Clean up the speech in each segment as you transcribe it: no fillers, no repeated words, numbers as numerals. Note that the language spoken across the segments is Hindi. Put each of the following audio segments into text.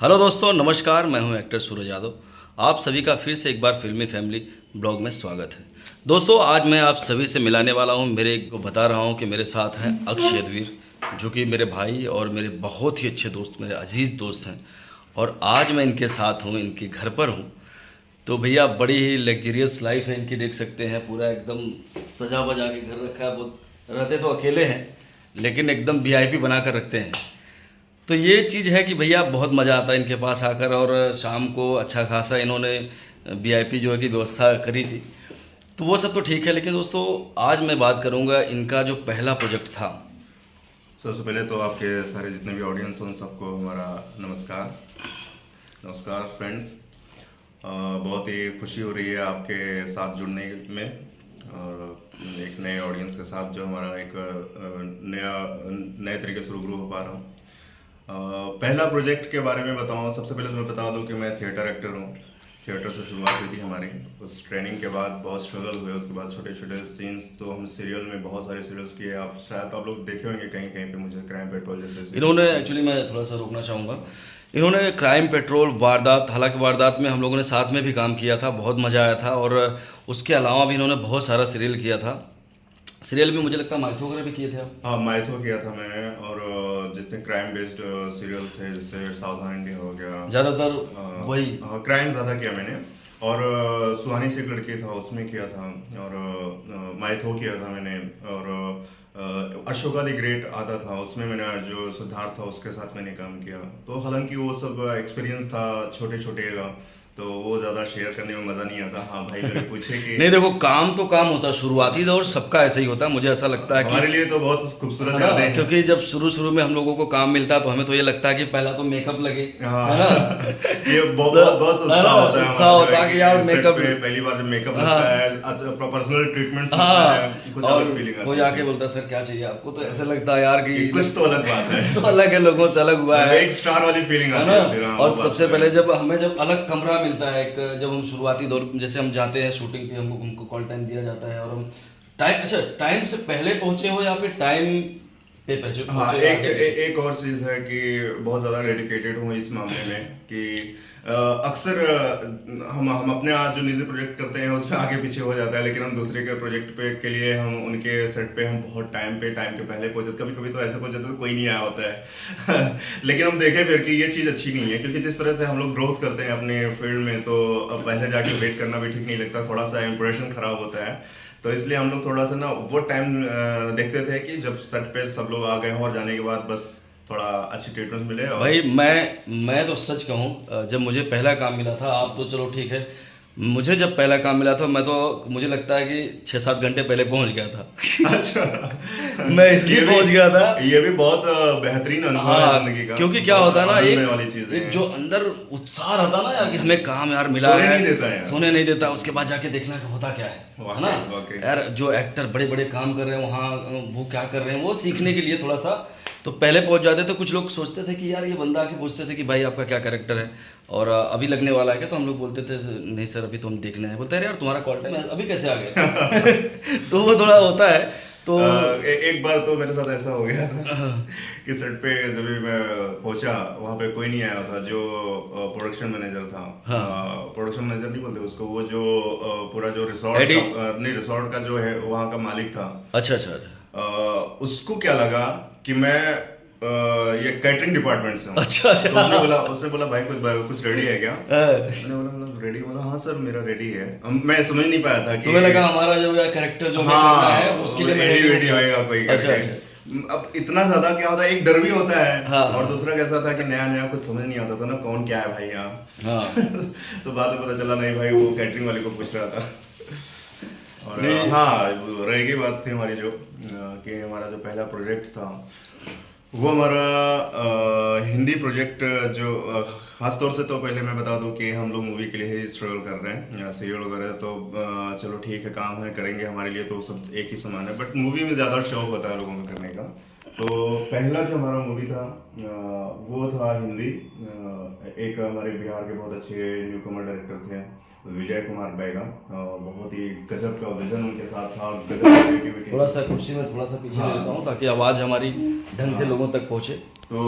हेलो दोस्तों, नमस्कार। मैं हूं एक्टर सूरज यादव। आप सभी का फिर से एक बार फिल्मी फैमिली ब्लॉग में स्वागत है। दोस्तों, आज मैं आप सभी से मिलाने वाला हूं। मेरे को बता रहा हूं कि मेरे साथ हैं अक्षय यदुवीर, जो कि मेरे भाई और मेरे बहुत ही अच्छे दोस्त, मेरे अजीज़ दोस्त हैं। और आज मैं इनके साथ हूं, इनके घर पर हूं। तो भैया, बड़ी ही लग्जरियस लाइफ है इनकी, देख सकते हैं। पूरा एकदम सजा बजा के घर रखा है। बहुत रहते तो अकेले हैं, लेकिन एकदम वीआईपी बना कर रखते हैं। तो ये चीज़ है कि भैया बहुत मज़ा आता है इनके पास आकर। और शाम को अच्छा खासा इन्होंने वीआईपी जो है कि व्यवस्था करी थी। तो वो सब तो ठीक है, लेकिन दोस्तों आज मैं बात करूंगा इनका जो पहला प्रोजेक्ट था। सबसे पहले तो आपके सारे जितने भी ऑडियंस हैं उन सबको हमारा नमस्कार। नमस्कार फ्रेंड्स। बहुत ही खुशी हो रही है आपके साथ जुड़ने में और एक नए ऑडियंस के साथ जो हमारा एक नए तरीके से रूबरू हो पा रहा हूँ। पहला प्रोजेक्ट के बारे में बताऊँ, सबसे पहले तो मैं बता दूँ कि मैं थिएटर एक्टर हूँ। थिएटर से शुरुआत हुई थी हमारी। उस ट्रेनिंग के बाद बहुत स्ट्रगल हुए। उसके बाद छोटे छोटे सीन्स तो हम सीरियल में बहुत सारे सीरियल्स किए। आप शायद आप लोग देखे होंगे कहीं कहीं पे मुझे क्राइम पेट्रोल जैसे इन्होंने एक्चुअली, मैं थोड़ा सा रोकना चाहूँगा, इन्होंने क्राइम पेट्रोल, वारदात, हालांकि वारदात में हम लोगों ने साथ में भी काम किया था, बहुत मज़ा आया था। और उसके अलावा भी इन्होंने बहुत सारा सीरियल किया था। सीरियल में मुझे लगता है माइथो वगैरह भी किए थे आप। हाँ, माइथो किया था मैं। और जितने क्राइम बेस्ड सीरियल थे, जैसे सावधान इंडिया हो गया, ज़्यादातर वही क्राइम ज़्यादा किया मैंने। और सुहानी से एक लड़की था, उसमें किया था। और माइथो किया था मैंने। और अशोका द ग्रेट आता था, उसमें मैंने जो सिद्धार्थ था उसके साथ मैंने काम किया। तो हालांकि वो सब एक्सपीरियंस था छोटे छोटे का, तो वो ज़्यादा शेयर करने में मज़ा नहीं आता। हाँ भाई, मेरे पूछे कि नहीं, देखो, काम तो काम होता है। शुरुआती दौर सबका ऐसा ही होता है। मुझे ऐसा लगता है कि हमारे लिए तो बहुत खूबसूरत है ना, यादें हैं। क्योंकि जब शुरू शुरू में हम लोगों को काम मिलता है तो हमें तो ये लगता है कि पहला तो मेकअप लगे, हाँ, है ना। ये बहुत बहुत उत्साह होता है उत्साह हमारा, होता है कि यार सेट मेकअप, पे पहली बार जब मेकअप हाँ, लगता है, पर्सनल ट्रीटमेंट होता हाँ। है, कुछ और अलग फीलिंग कोई आती आके है। बोलता है सर क्या चाहिए आपको, तो ऐसा लगता है यार कि कुछ तो अलग बात है। तो अलग है, लोगों से अलग हुआ है, एक स्टार वाली फीलिंग है आती ना। है फिर। हाँ, और वो बात सबसे तो पहले है। जब हमें जब अलग कमरा मिलता है, एक जब हम शुरुआती दौर, जैसे हम जाते हैं शूटिंग पे, हमको कॉल टाइम दिया जाता है और हम टाइम, अच्छा, टाइम से पहले पहुंचे हो या फिर टाइम पे पहुंचे हाँ, पहुंचे एक आगे पीछे? एक और चीज़ है कि बहुत ज़्यादा डेडिकेटेड हूँ इस मामले में कि अक्सर हम अपने आज जो निजी प्रोजेक्ट करते हैं उसमें आगे पीछे हो जाता है, लेकिन हम दूसरे के प्रोजेक्ट पे के लिए हम उनके सेट पे हम बहुत टाइम के पहले पहुंचे। कभी कभी तो ऐसे पहुंचे तो कोई नहीं आया होता है। लेकिन हम देखें फिर कि ये चीज़ अच्छी नहीं है, क्योंकि जिस तरह से हम लोग ग्रोथ करते हैं अपने फील्ड में, तो अब पहले जाके वेट करना भी ठीक नहीं लगता, थोड़ा सा इंप्रेशन खराब होता है। तो इसलिए हम लोग थोड़ा सा ना वो टाइम देखते थे कि जब सेट पे सब लोग आ गए हों और जाने के बाद बस थोड़ा अच्छी ट्रीटमेंट मिले। और भाई, मैं तो सच कहूँ, जब मुझे पहला काम मिला था, आप तो चलो ठीक है, मुझे जब पहला काम मिला था, मैं तो, मुझे लगता है कि 6-7 घंटे पहले पहुंच गया था। अच्छा। मैं इसलिए पहुंच गया था। ये भी बहुत बेहतरीन अनुभव है हाँ, जिंदगी का। क्योंकि क्या बहुत होता है ना, आनंद वाली चीज़ें एक हैं। जो अंदर उत्साह रहता है ना यार, कि हमें काम यार मिला सोने है, नहीं देता है यार। सोने नहीं देता। उसके बाद जाके देखना कि होता क्या है ना। वाकई, वाकई। यार जो एक्टर बड़े बड़े काम कर रहे हैं वहाँ, वो क्या कर रहे हैं, वो सीखने के लिए थोड़ा सा तो पहले पहुंच जाते थे। कुछ लोग सोचते थे कि यार ये बंदा आके पूछते थे कि भाई आपका क्या कैरेक्टर है और अभी लगने वाला है क्या, तो हम लोग बोलते थे नहीं सर अभी तो हम देखने हैं। बोलते हैं यार तुम्हारा कॉल टाइम अभी कैसे आ गया। तो वो थोड़ा होता है। तो एक बार तो मेरे साथ ऐसा हो गया था कि सेट पे जब भी मैं पहुंचा वहाँ पे कोई नहीं आया था। जो प्रोडक्शन मैनेजर था, प्रोडक्शन मैनेजर नहीं बोलते उसको, वो जो पूरा जो रिसोर्ट नहीं, रिसोर्ट का जो है वहाँ का मालिक था। अच्छा अच्छा। उसको क्या लगा कि मैं ये कैटरिंग डिपार्टमेंट से हूँ। अच्छा। तो उसने बोला भाई कुछ रेडी है क्या? मैंने बोला रेडी। बोला हाँ सर मेरा रेडी है। मैं समझ नहीं पाया था कि तुम्हें लगा हमारा जो कैरेक्टर जो हाँ, करना है उसके लिए मैं रेडी आएगा कोई अच्छा, करके। अच्छा। अब इतना ज्यादा क्या होता है, एक डर भी होता है। हाँ, और दूसरा कैसा था कि नया नया कुछ समझ नहीं आता था ना, कौन क्या है भाई यहाँ। हाँ। तो बाद में पता चला नहीं भाई वो कैटरिंग वाले को पूछ रहा था। और हाँ, रह गई बात थी हमारी जो कि हमारा जो पहला प्रोजेक्ट था वो हमारा हिंदी प्रोजेक्ट, जो खास तौर से तो पहले मैं बता दूं कि हम लोग मूवी के लिए ही स्ट्रगल कर रहे हैं, या सीरियल वगैरह तो चलो ठीक है, काम है करेंगे, हमारे लिए तो सब एक ही समान है। बट मूवी में ज़्यादा शौक होता है लोगों को करने का। तो पहला जो हमारा मूवी था वो था हिंदी। एक हमारे बिहार के बहुत अच्छे न्यू कमर डायरेक्टर थे, विजय कुमार बैगा। बहुत ही गजब का विजन उनके साथ था, गजब की क्रिएटिविटी। थोड़ा सा कुर्सी में थोड़ा सा पीछे ले लेता हूँ ताकि आवाज़ हमारी ढंग से लोगों तक पहुँचे। तो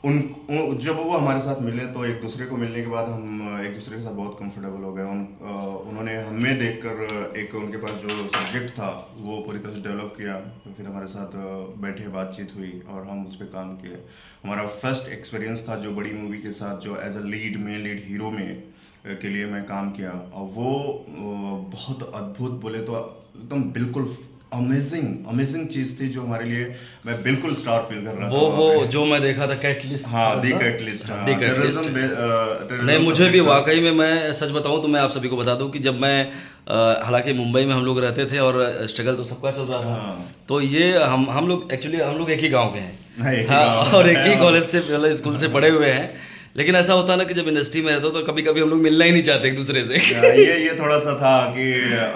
जब वो हमारे साथ मिले तो एक दूसरे को मिलने के बाद हम एक दूसरे के साथ बहुत कंफर्टेबल हो गए। उन्होंने हमें देखकर एक उनके पास जो सब्जेक्ट था वो पूरी तरह से डेवलप किया, तो फिर हमारे साथ बैठे बातचीत हुई और हम उस पर काम किए। हमारा फर्स्ट एक्सपीरियंस था जो बड़ी मूवी के साथ जो as a main lead hero में के लिए मैं काम किया, और वो बहुत अद्भुत बोले तो एकदम बिल्कुल अमेजिंग चीज थी जो हमारे लिए, मैं बिल्कुल स्टार फील कर रहा था। वो जो मैं देखा था कैटलिस्ट। हाँ, दी कैटलिस्ट। नहीं, मुझे भी वाकई में, मैं सच बताऊं तो मैं आप सभी को बता दूं कि जब मैं हालांकि मुंबई में हम लोग रहते थे और स्ट्रगल तो सबका चल रहा था। हाँ। तो ये हम लोग एक्चुअली हम लोग एक ही गांव के हैं। एक ही हाँ, गाँव और में एक ही कॉलेज से पहले स्कूल से पढ़े हुए हैं। लेकिन ऐसा होता है ना कि जब इंडस्ट्री में रहते हो तो कभी कभी हम लोग मिलना ही नहीं चाहते एक दूसरे से। ये थोड़ा सा था कि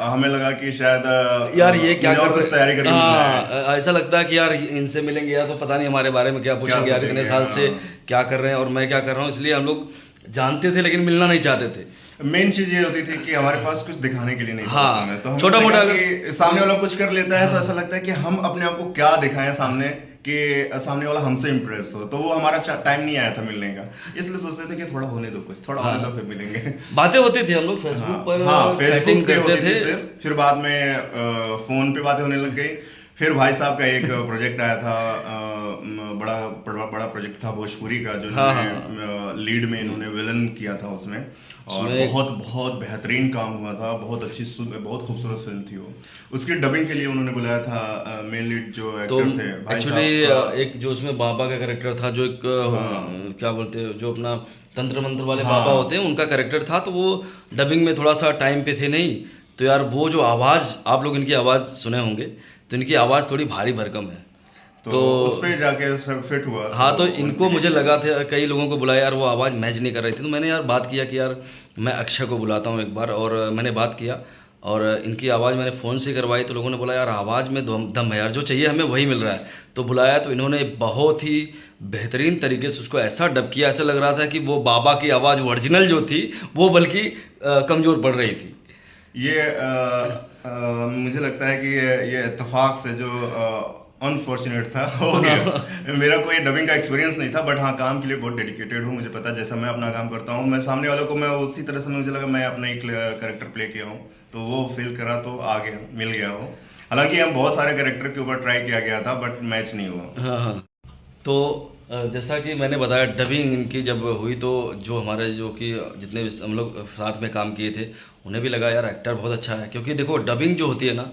हमें लगा कि शायद यार ये क्या कर कुछ तैयारी करके हाँ, ऐसा लगता है कि यार इनसे मिलेंगे यार तो पता नहीं हमारे बारे में क्या पूछेंगे यार, इतने साल से क्या कर रहे हैं और मैं क्या कर रहा हूँ, इसलिए हम लोग जानते थे लेकिन मिलना नहीं चाहते थे। मेन चीज ये होती थी कि हमारे पास कुछ दिखाने के लिए नहीं था। हाँ, तो छोटा मोटा अगर सामने वाला कुछ कर लेता है तो ऐसा लगता है कि हम अपने आप को क्या दिखाएं सामने, कि सामने वाला हमसे इम्प्रेस हो। तो वो हमारा टाइम नहीं आया था मिलने का, इसलिए सोचते थे कि थोड़ा होने दो, कुछ थोड़ा होने दो फिर मिलेंगे। बातें होती थी, हम लोग फेसबुक पर फेसबुक करते पे थे। फिर बाद में फोन पे बातें होने लग गई। फिर भाई साहब का एक प्रोजेक्ट आया था, बड़ा प्रोजेक्ट था भोजपुरी का, जो लीड में इन्होंने विलन किया था उसमें, और बहुत बेहतरीन काम हुआ था। बहुत खूबसूरत फिल्म थी वो। उसकी डबिंग के लिए उन्होंने बुलाया था मेन लीड जो एक्टर थे भाई एक्चुअली एक जो उसमें बाबा का कैरेक्टर था, जो एक क्या बोलते हैं, जो अपना तंत्र मंत्र वाले बाबा होते हैं, उनका कैरेक्टर था। तो वो डबिंग में थोड़ा सा टाइम पे थे नहीं, तो यार वो जो आवाज़, आप लोग इनकी आवाज़ सुने होंगे, तो इनकी आवाज़ थोड़ी भारी भरकम है। तो उस पे जाके सब फिट हुआ। हाँ, तो इनको मुझे लगा था, कई लोगों को बुलाया यार, वो आवाज़ मैच नहीं कर रही थी। तो मैंने यार बात किया कि यार मैं अक्षय को बुलाता हूँ एक बार, और मैंने बात किया और इनकी आवाज़ मैंने फ़ोन से करवाई। तो लोगों ने बोला यार आवाज़ में दम है यार, जो चाहिए हमें वही मिल रहा है। तो बुलाया तो इन्होंने बहुत ही बेहतरीन तरीके से उसको ऐसा डब किया, ऐसा लग रहा था कि वो बाबा की आवाज़ ओरिजिनल जो थी वो बल्कि कमज़ोर पड़ रही थी। मुझे लगता है कि ये इत्तेफाक से जो अनफॉर्चुनेट था हो गया। मेरा कोई डबिंग का एक्सपीरियंस नहीं था, बट हाँ काम के लिए बहुत डेडिकेटेड हूँ। मुझे पता है जैसा मैं अपना काम करता हूँ, मैं सामने वालों को मैं उसी तरह से, मुझे लगा मैं अपना एक कैरेक्टर प्ले किया हूँ तो वो फील करा तो आ गया, मिल गया हो। हालांकि हम बहुत सारे कैरेक्टर के ऊपर ट्राई किया गया था बट मैच नहीं हुआ। हाँ। तो जैसा कि मैंने बताया, डबिंग इनकी जब हुई तो जो हमारे जो कि जितने भी हम लोग साथ में काम किए थे उन्हें भी लगा यार एक्टर बहुत अच्छा है। क्योंकि देखो डबिंग जो होती है ना,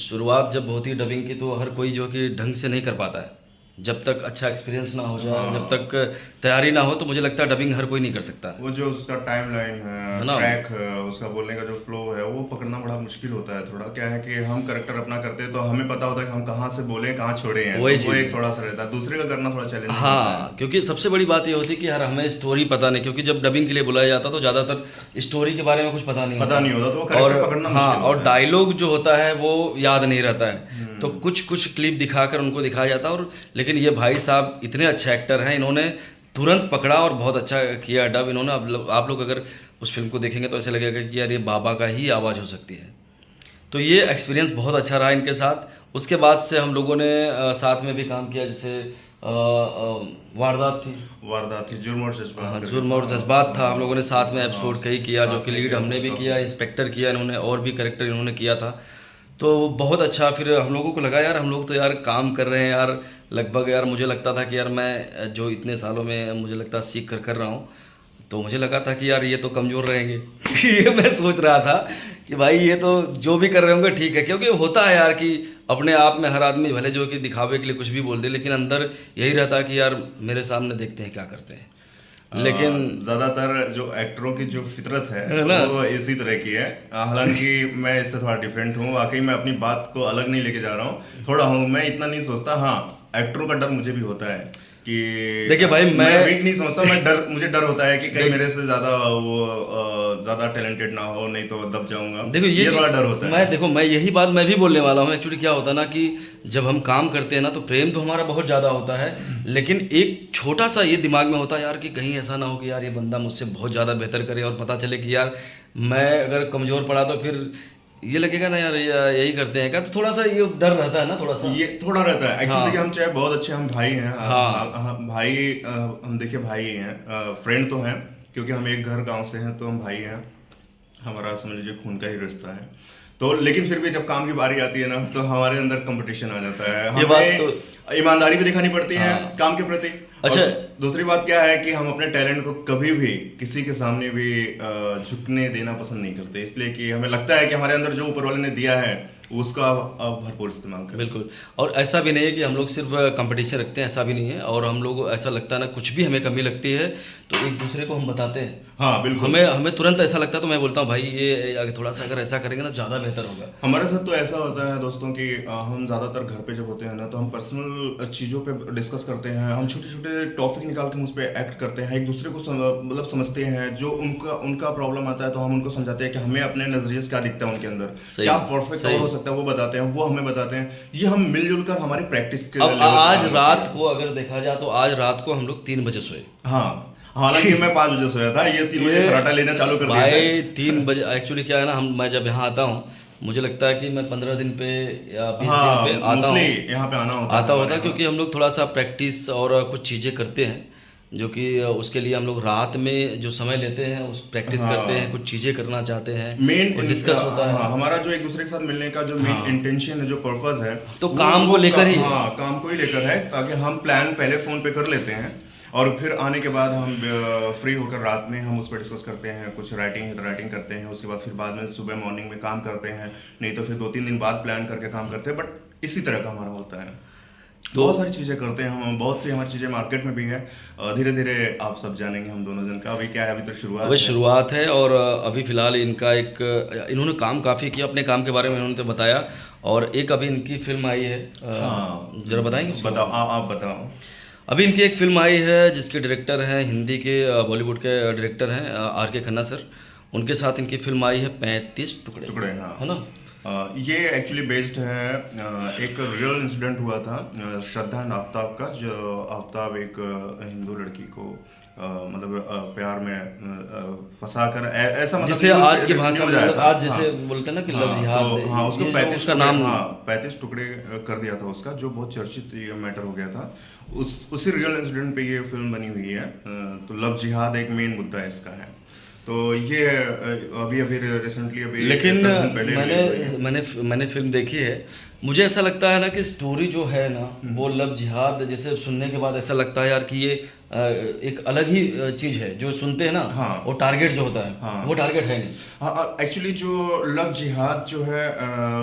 शुरुआत जब होती है डबिंग की तो हर कोई जो कि ढंग से नहीं कर पाता है, जब तक अच्छा एक्सपीरियंस ना हो जाए, जब तक तैयारी ना हो। तो मुझे लगता है डबिंग हर कोई नहीं कर सकता। वो जो उसका टाइम लाइन है, ट्रैक है, उसका बोलने का जो फ्लो है, वो पकड़ना बड़ा मुश्किल होता है। थोड़ा क्या है कि हम कैरेक्टर अपना करते हैं तो हमें पता होता है कि हम कहाँ से बोले, कहाँ छोड़े हैं, तो वो एक थोड़ा सा रहता है। दूसरे का करना थोड़ा चैलेंजिंग होता है। हाँ, क्योंकि सबसे बड़ी बात ये होती है कि यार हमें स्टोरी पता नहीं, क्योंकि जब डबिंग के लिए बुलाया जाता तो ज़्यादातर स्टोरी के बारे में कुछ पता नहीं होता, तो वो कैरेक्टर पकड़ना मुश्किल होता है। और डायलॉग जो होता है वो याद नहीं रहता है, तो कुछ क्लिप दिखाकर उनको दिखाया जाता है। और लेकिन ये भाई साहब इतने अच्छे एक्टर हैं, इन्होंने तुरंत पकड़ा और बहुत अच्छा किया डब इन्होंने। आप लोग अगर उस फिल्म को देखेंगे तो ऐसे लगेगा कि यार ये बाबा का ही आवाज़ हो सकती है। तो ये एक्सपीरियंस बहुत अच्छा रहा इनके साथ। उसके बाद से हम लोगों ने साथ में भी काम किया, जैसे वारदात थी, जुर्म और जज्बात था, हम लोगों ने साथ में एपिसोड कई किया, जो कि लीड हमने भी किया, इंस्पेक्टर किया इन्होंने, और भी कैरेक्टर इन्होंने किया था। तो बहुत अच्छा फिर हम लोगों को लगा यार हम लोग तो यार काम कर रहे हैं यार लगभग। यार मुझे लगता था कि यार मैं जो इतने सालों में मुझे लगता सीख कर रहा हूँ, तो मुझे लगा था कि यार ये तो कमज़ोर रहेंगे। ये मैं सोच रहा था कि भाई ये तो जो भी कर रहे होंगे ठीक है, क्योंकि होता है यार कि अपने आप में हर आदमी भले जो कि दिखावे के लिए कुछ भी बोल दे, लेकिन अंदर यही रहता है कि यार मेरे सामने देखते हैं क्या करते हैं। लेकिन ज्यादातर जो एक्टरों की जो फितरत है वो इसी तरह की है। हालांकि मैं इससे थोड़ा डिफरेंट हूँ, वाकई मैं अपनी बात को अलग नहीं लेके जा रहा हूँ, थोड़ा हूँ, मैं इतना नहीं सोचता। हाँ, एक्टरों का डर मुझे भी होता है कि देखिए भाई मैं वीक नहीं समझता, मुझे डर होता है कि कहीं मेरे से ज्यादा टैलेंटेड ना हो, नहीं तो दब जाऊंगा। देखो ये थोड़ा डर होता है। मैं यही बात मैं भी बोलने वाला हूँ। एक्चुअली क्या होता है ना कि जब हम काम करते हैं ना तो प्रेम तो हमारा बहुत ज़्यादा होता है, लेकिन एक छोटा सा ये दिमाग में होता है यार कि कहीं ऐसा ना हो कि यार ये बंदा मुझसे बहुत ज़्यादा बेहतर करे और पता चले कि यार मैं अगर कमज़ोर पड़ा तो फिर ये लगेगा ना यार यही करते हैं क्या, तो थोड़ा सा ये डर रहता है ना थोड़ा सा। ये थोड़ा रहता है एक्चुअली। हाँ। देखिए हम चाहे बहुत अच्छे हम भाई हैं, हाँ। भाई, हम देखिए भाई हैं, फ्रेंड तो हैं क्योंकि हम एक घर गांव से हैं, तो हम भाई हैं, हमारा समझ लीजिए खून का ही रिश्ता है। तो लेकिन फिर भी जब काम की बारी आती है ना, तो हमारे अंदर कंपटीशन आ जाता है। ये बात हमें तो ईमानदारी भी दिखानी पड़ती है हाँ। काम के प्रति। अच्छा। और दूसरी बात क्या है कि हम अपने टैलेंट को कभी भी किसी के सामने भी झुकने देना पसंद नहीं करते, इसलिए कि हमें लगता है कि हमारे अंदर जो ऊपर वाले ने दिया है उसका भरपूर इस्तेमाल करें। बिल्कुल। और ऐसा भी नहीं है कि हम लोग सिर्फ कंपटीशन रखते हैं, ऐसा भी नहीं है। और हम लोग ऐसा लगता है ना, कुछ भी हमें कमी लगती है तो एक दूसरे को हम बताते हैं। हाँ बिल्कुल। हमें तुरंत ऐसा लगता है तो मैं बोलता हूँ भाई ये आगे थोड़ा सा अगर ऐसा करेंगे ना ज़्यादा बेहतर होगा। हमारे साथ तो ऐसा होता है दोस्तों कि हम ज़्यादातर घर पे जब होते हैं ना, तो हम पर्सनल चीज़ों पे डिस्कस करते हैं। हम छोटे छोटे टॉपिक निकाल के उस पर एक्ट करते हैं, एक दूसरे को मतलब समझते हैं। जो उनका प्रॉब्लम आता है तो हम उनको समझाते हैं कि हमें अपने नज़रिए से क्या दिखता है उनके अंदर, क्या परफेक्ट और हो सकता है वो बताते हैं, वो हमें बताते हैं। ये हम मिलजुल कर हमारी प्रैक्टिस के अब आज रात को अगर देखा जाए तो आज रात को हम लोग 3 बजे सोए। हाँ, हालांकि मैं 5 बजे सोया था, ये 3 बजे फराटा लेना चालू कर दिया था। भाई 3 बजे एक्चुअली क्या है ना, मैं जब यहाँ आता हूँ मुझे लगता है कि मैं 15 दिन पे या 20 दिन पे आता हूँ, यहाँ पे आना होता है क्योंकि हम लोग थोड़ा सा प्रैक्टिस और कुछ चीज़ें करते हैं, जो कि उसके लिए हम लोग रात में जो समय लेते हैं उस प्रैक्टिस करते हैं, कुछ चीज़ें करना चाहते हैं, मेन डिस्कस होता है। हाँ, हमारा जो एक दूसरे के साथ मिलने का जो मेन इंटेंशन है, जो पर्पस है, तो काम को लेकर ही, हाँ काम को ही लेकर है, ताकि हम प्लान पहले फोन पे कर लेते हैं और फिर आने के बाद हम फ्री होकर रात में हम उस पर डिस्कस करते हैं। कुछ राइटिंग है तो राइटिंग करते हैं, उसके बाद फिर बाद में सुबह मॉर्निंग में काम करते हैं, नहीं तो फिर 2-3 दिन बाद प्लान करके काम करते हैं। बट इसी तरह का हमारा होता है। तो बहुत सारी चीज़ें करते हैं हम, बहुत सी हमारी चीज़ें मार्केट में भी है। धीरे धीरे आप सब जानेंगे हम दोनों जन का। अभी क्या है, अभी तो शुरुआत है। और अभी फिलहाल इन्होंने काम काफ़ी किया, अपने काम के बारे में इन्होंने तो बताया। और एक अभी इनकी फिल्म आई है, हाँ जरा बताएंगे? बताओ, आप बताओ। अभी इनकी एक फिल्म आई है जिसके डायरेक्टर हैं हिंदी के, बॉलीवुड के डायरेक्टर हैं R.K. खन्ना सर। उनके साथ इनकी फिल्म आई है 35 टुकड़े, हाँ। है ना। ये एक्चुअली बेस्ड है, एक रियल इंसिडेंट हुआ था श्रद्धा एंड आफ्ताब का। जो आफ्ताब एक हिंदू लड़की को मतलब प्यार में फंसा कर, ऐसा मतलब जिसे आज की भाषा में आज जैसे बोलते हैं ना कि लव जिहाद, हाँ उसको 35 का नाम, 35 टुकड़े कर दिया था उसका, जो बहुत चर्चित मैटर हो गया था। उसी रियल इंसिडेंट पे ये फिल्म बनी हुई है। तो लव जिहाद एक मेन मुद्दा इसका है। तो ये अभी रिसेंटली लेकिन मैंने फिल्म देखी है, मुझे ऐसा लगता है ना कि स्टोरी जो है ना वो लव जिहाद जैसे सुनने के बाद ऐसा लगता है यार कि ये एक अलग ही चीज़ है। जो सुनते हैं ना, हाँ, वो टारगेट जो होता है, हाँ, वो टारगेट है नहीं। हाँ एक्चुअली जो लव जिहाद जो है,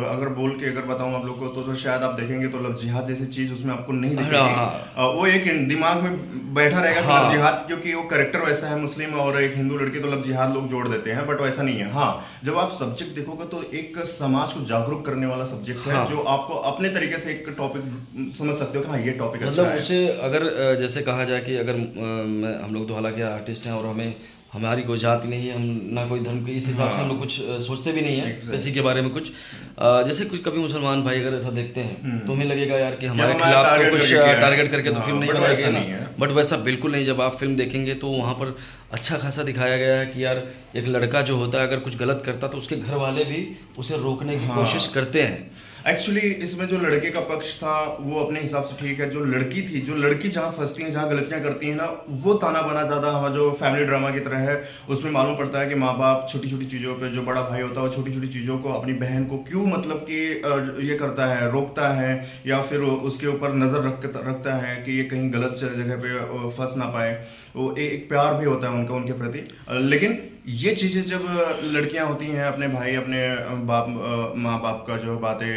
अगर बोल के अगर बताऊं आप लोग को, तो शायद आप देखेंगे तो लव जिहाद जैसी चीज उसमें आपको नहीं दिखेगी। वो एक दिमाग में बैठा रहेगा कि लव जिहाद, क्योंकि वो कैरेक्टर वैसा है, मुस्लिम और एक हिंदू लड़की, तो लव जिहाद लोग जोड़ देते हैं। बट वैसा नहीं है। हाँ, जब आप सब्जेक्ट देखोगे तो एक समाज को जागरूक करने वाला सब्जेक्ट है, जो आपको अपने तरीके से एक टॉपिक समझ सकते हो कि हाँ ये टॉपिक अच्छा है। उसे अगर जैसे कहा जाए कि अगर हम लोग तो हालांकि आर्टिस्ट हैं और हमारी कोई जाति नहीं है, हम ना कोई धर्म के, इस हिसाब से हम लोग कुछ सोचते भी नहीं है किसी के बारे में कुछ। जैसे कुछ कभी मुसलमान भाई अगर ऐसा देखते हैं तो हमें लगेगा यार कि हमारे खिलाफ तो कुछ टारगेट करके तो फिल्म नहीं बनाया गया ना। बट वैसा बिल्कुल नहीं। जब आप फिल्म देखेंगे तो वहाँ पर अच्छा खासा दिखाया गया है कि यार एक लड़का जो होता है अगर कुछ गलत करता तो उसके घर वाले भी उसे रोकने की कोशिश करते हैं। एक्चुअली इसमें जो लड़के का पक्ष था वो अपने हिसाब से ठीक है। जो लड़की थी, जो लड़की जहाँ फंसती है, जहाँ गलतियाँ करती है ना, वो ताना बाना ज़्यादा हमारा जो फैमिली ड्रामा की तरह है। उसमें मालूम पड़ता है कि माँ बाप छोटी छोटी चीज़ों पे, जो बड़ा भाई होता है वो छोटी छोटी चीज़ों को अपनी बहन को क्यों मतलब कि ये करता है, रोकता है, या फिर उसके ऊपर नज़र रखता है कि ये कहीं गलत जगह पे फंस ना पाए। वो एक प्यार भी होता है उनका उनके प्रति। लेकिन ये चीज़ें जब लड़कियां होती हैं, अपने भाई, अपने माँ बाप का जो बातें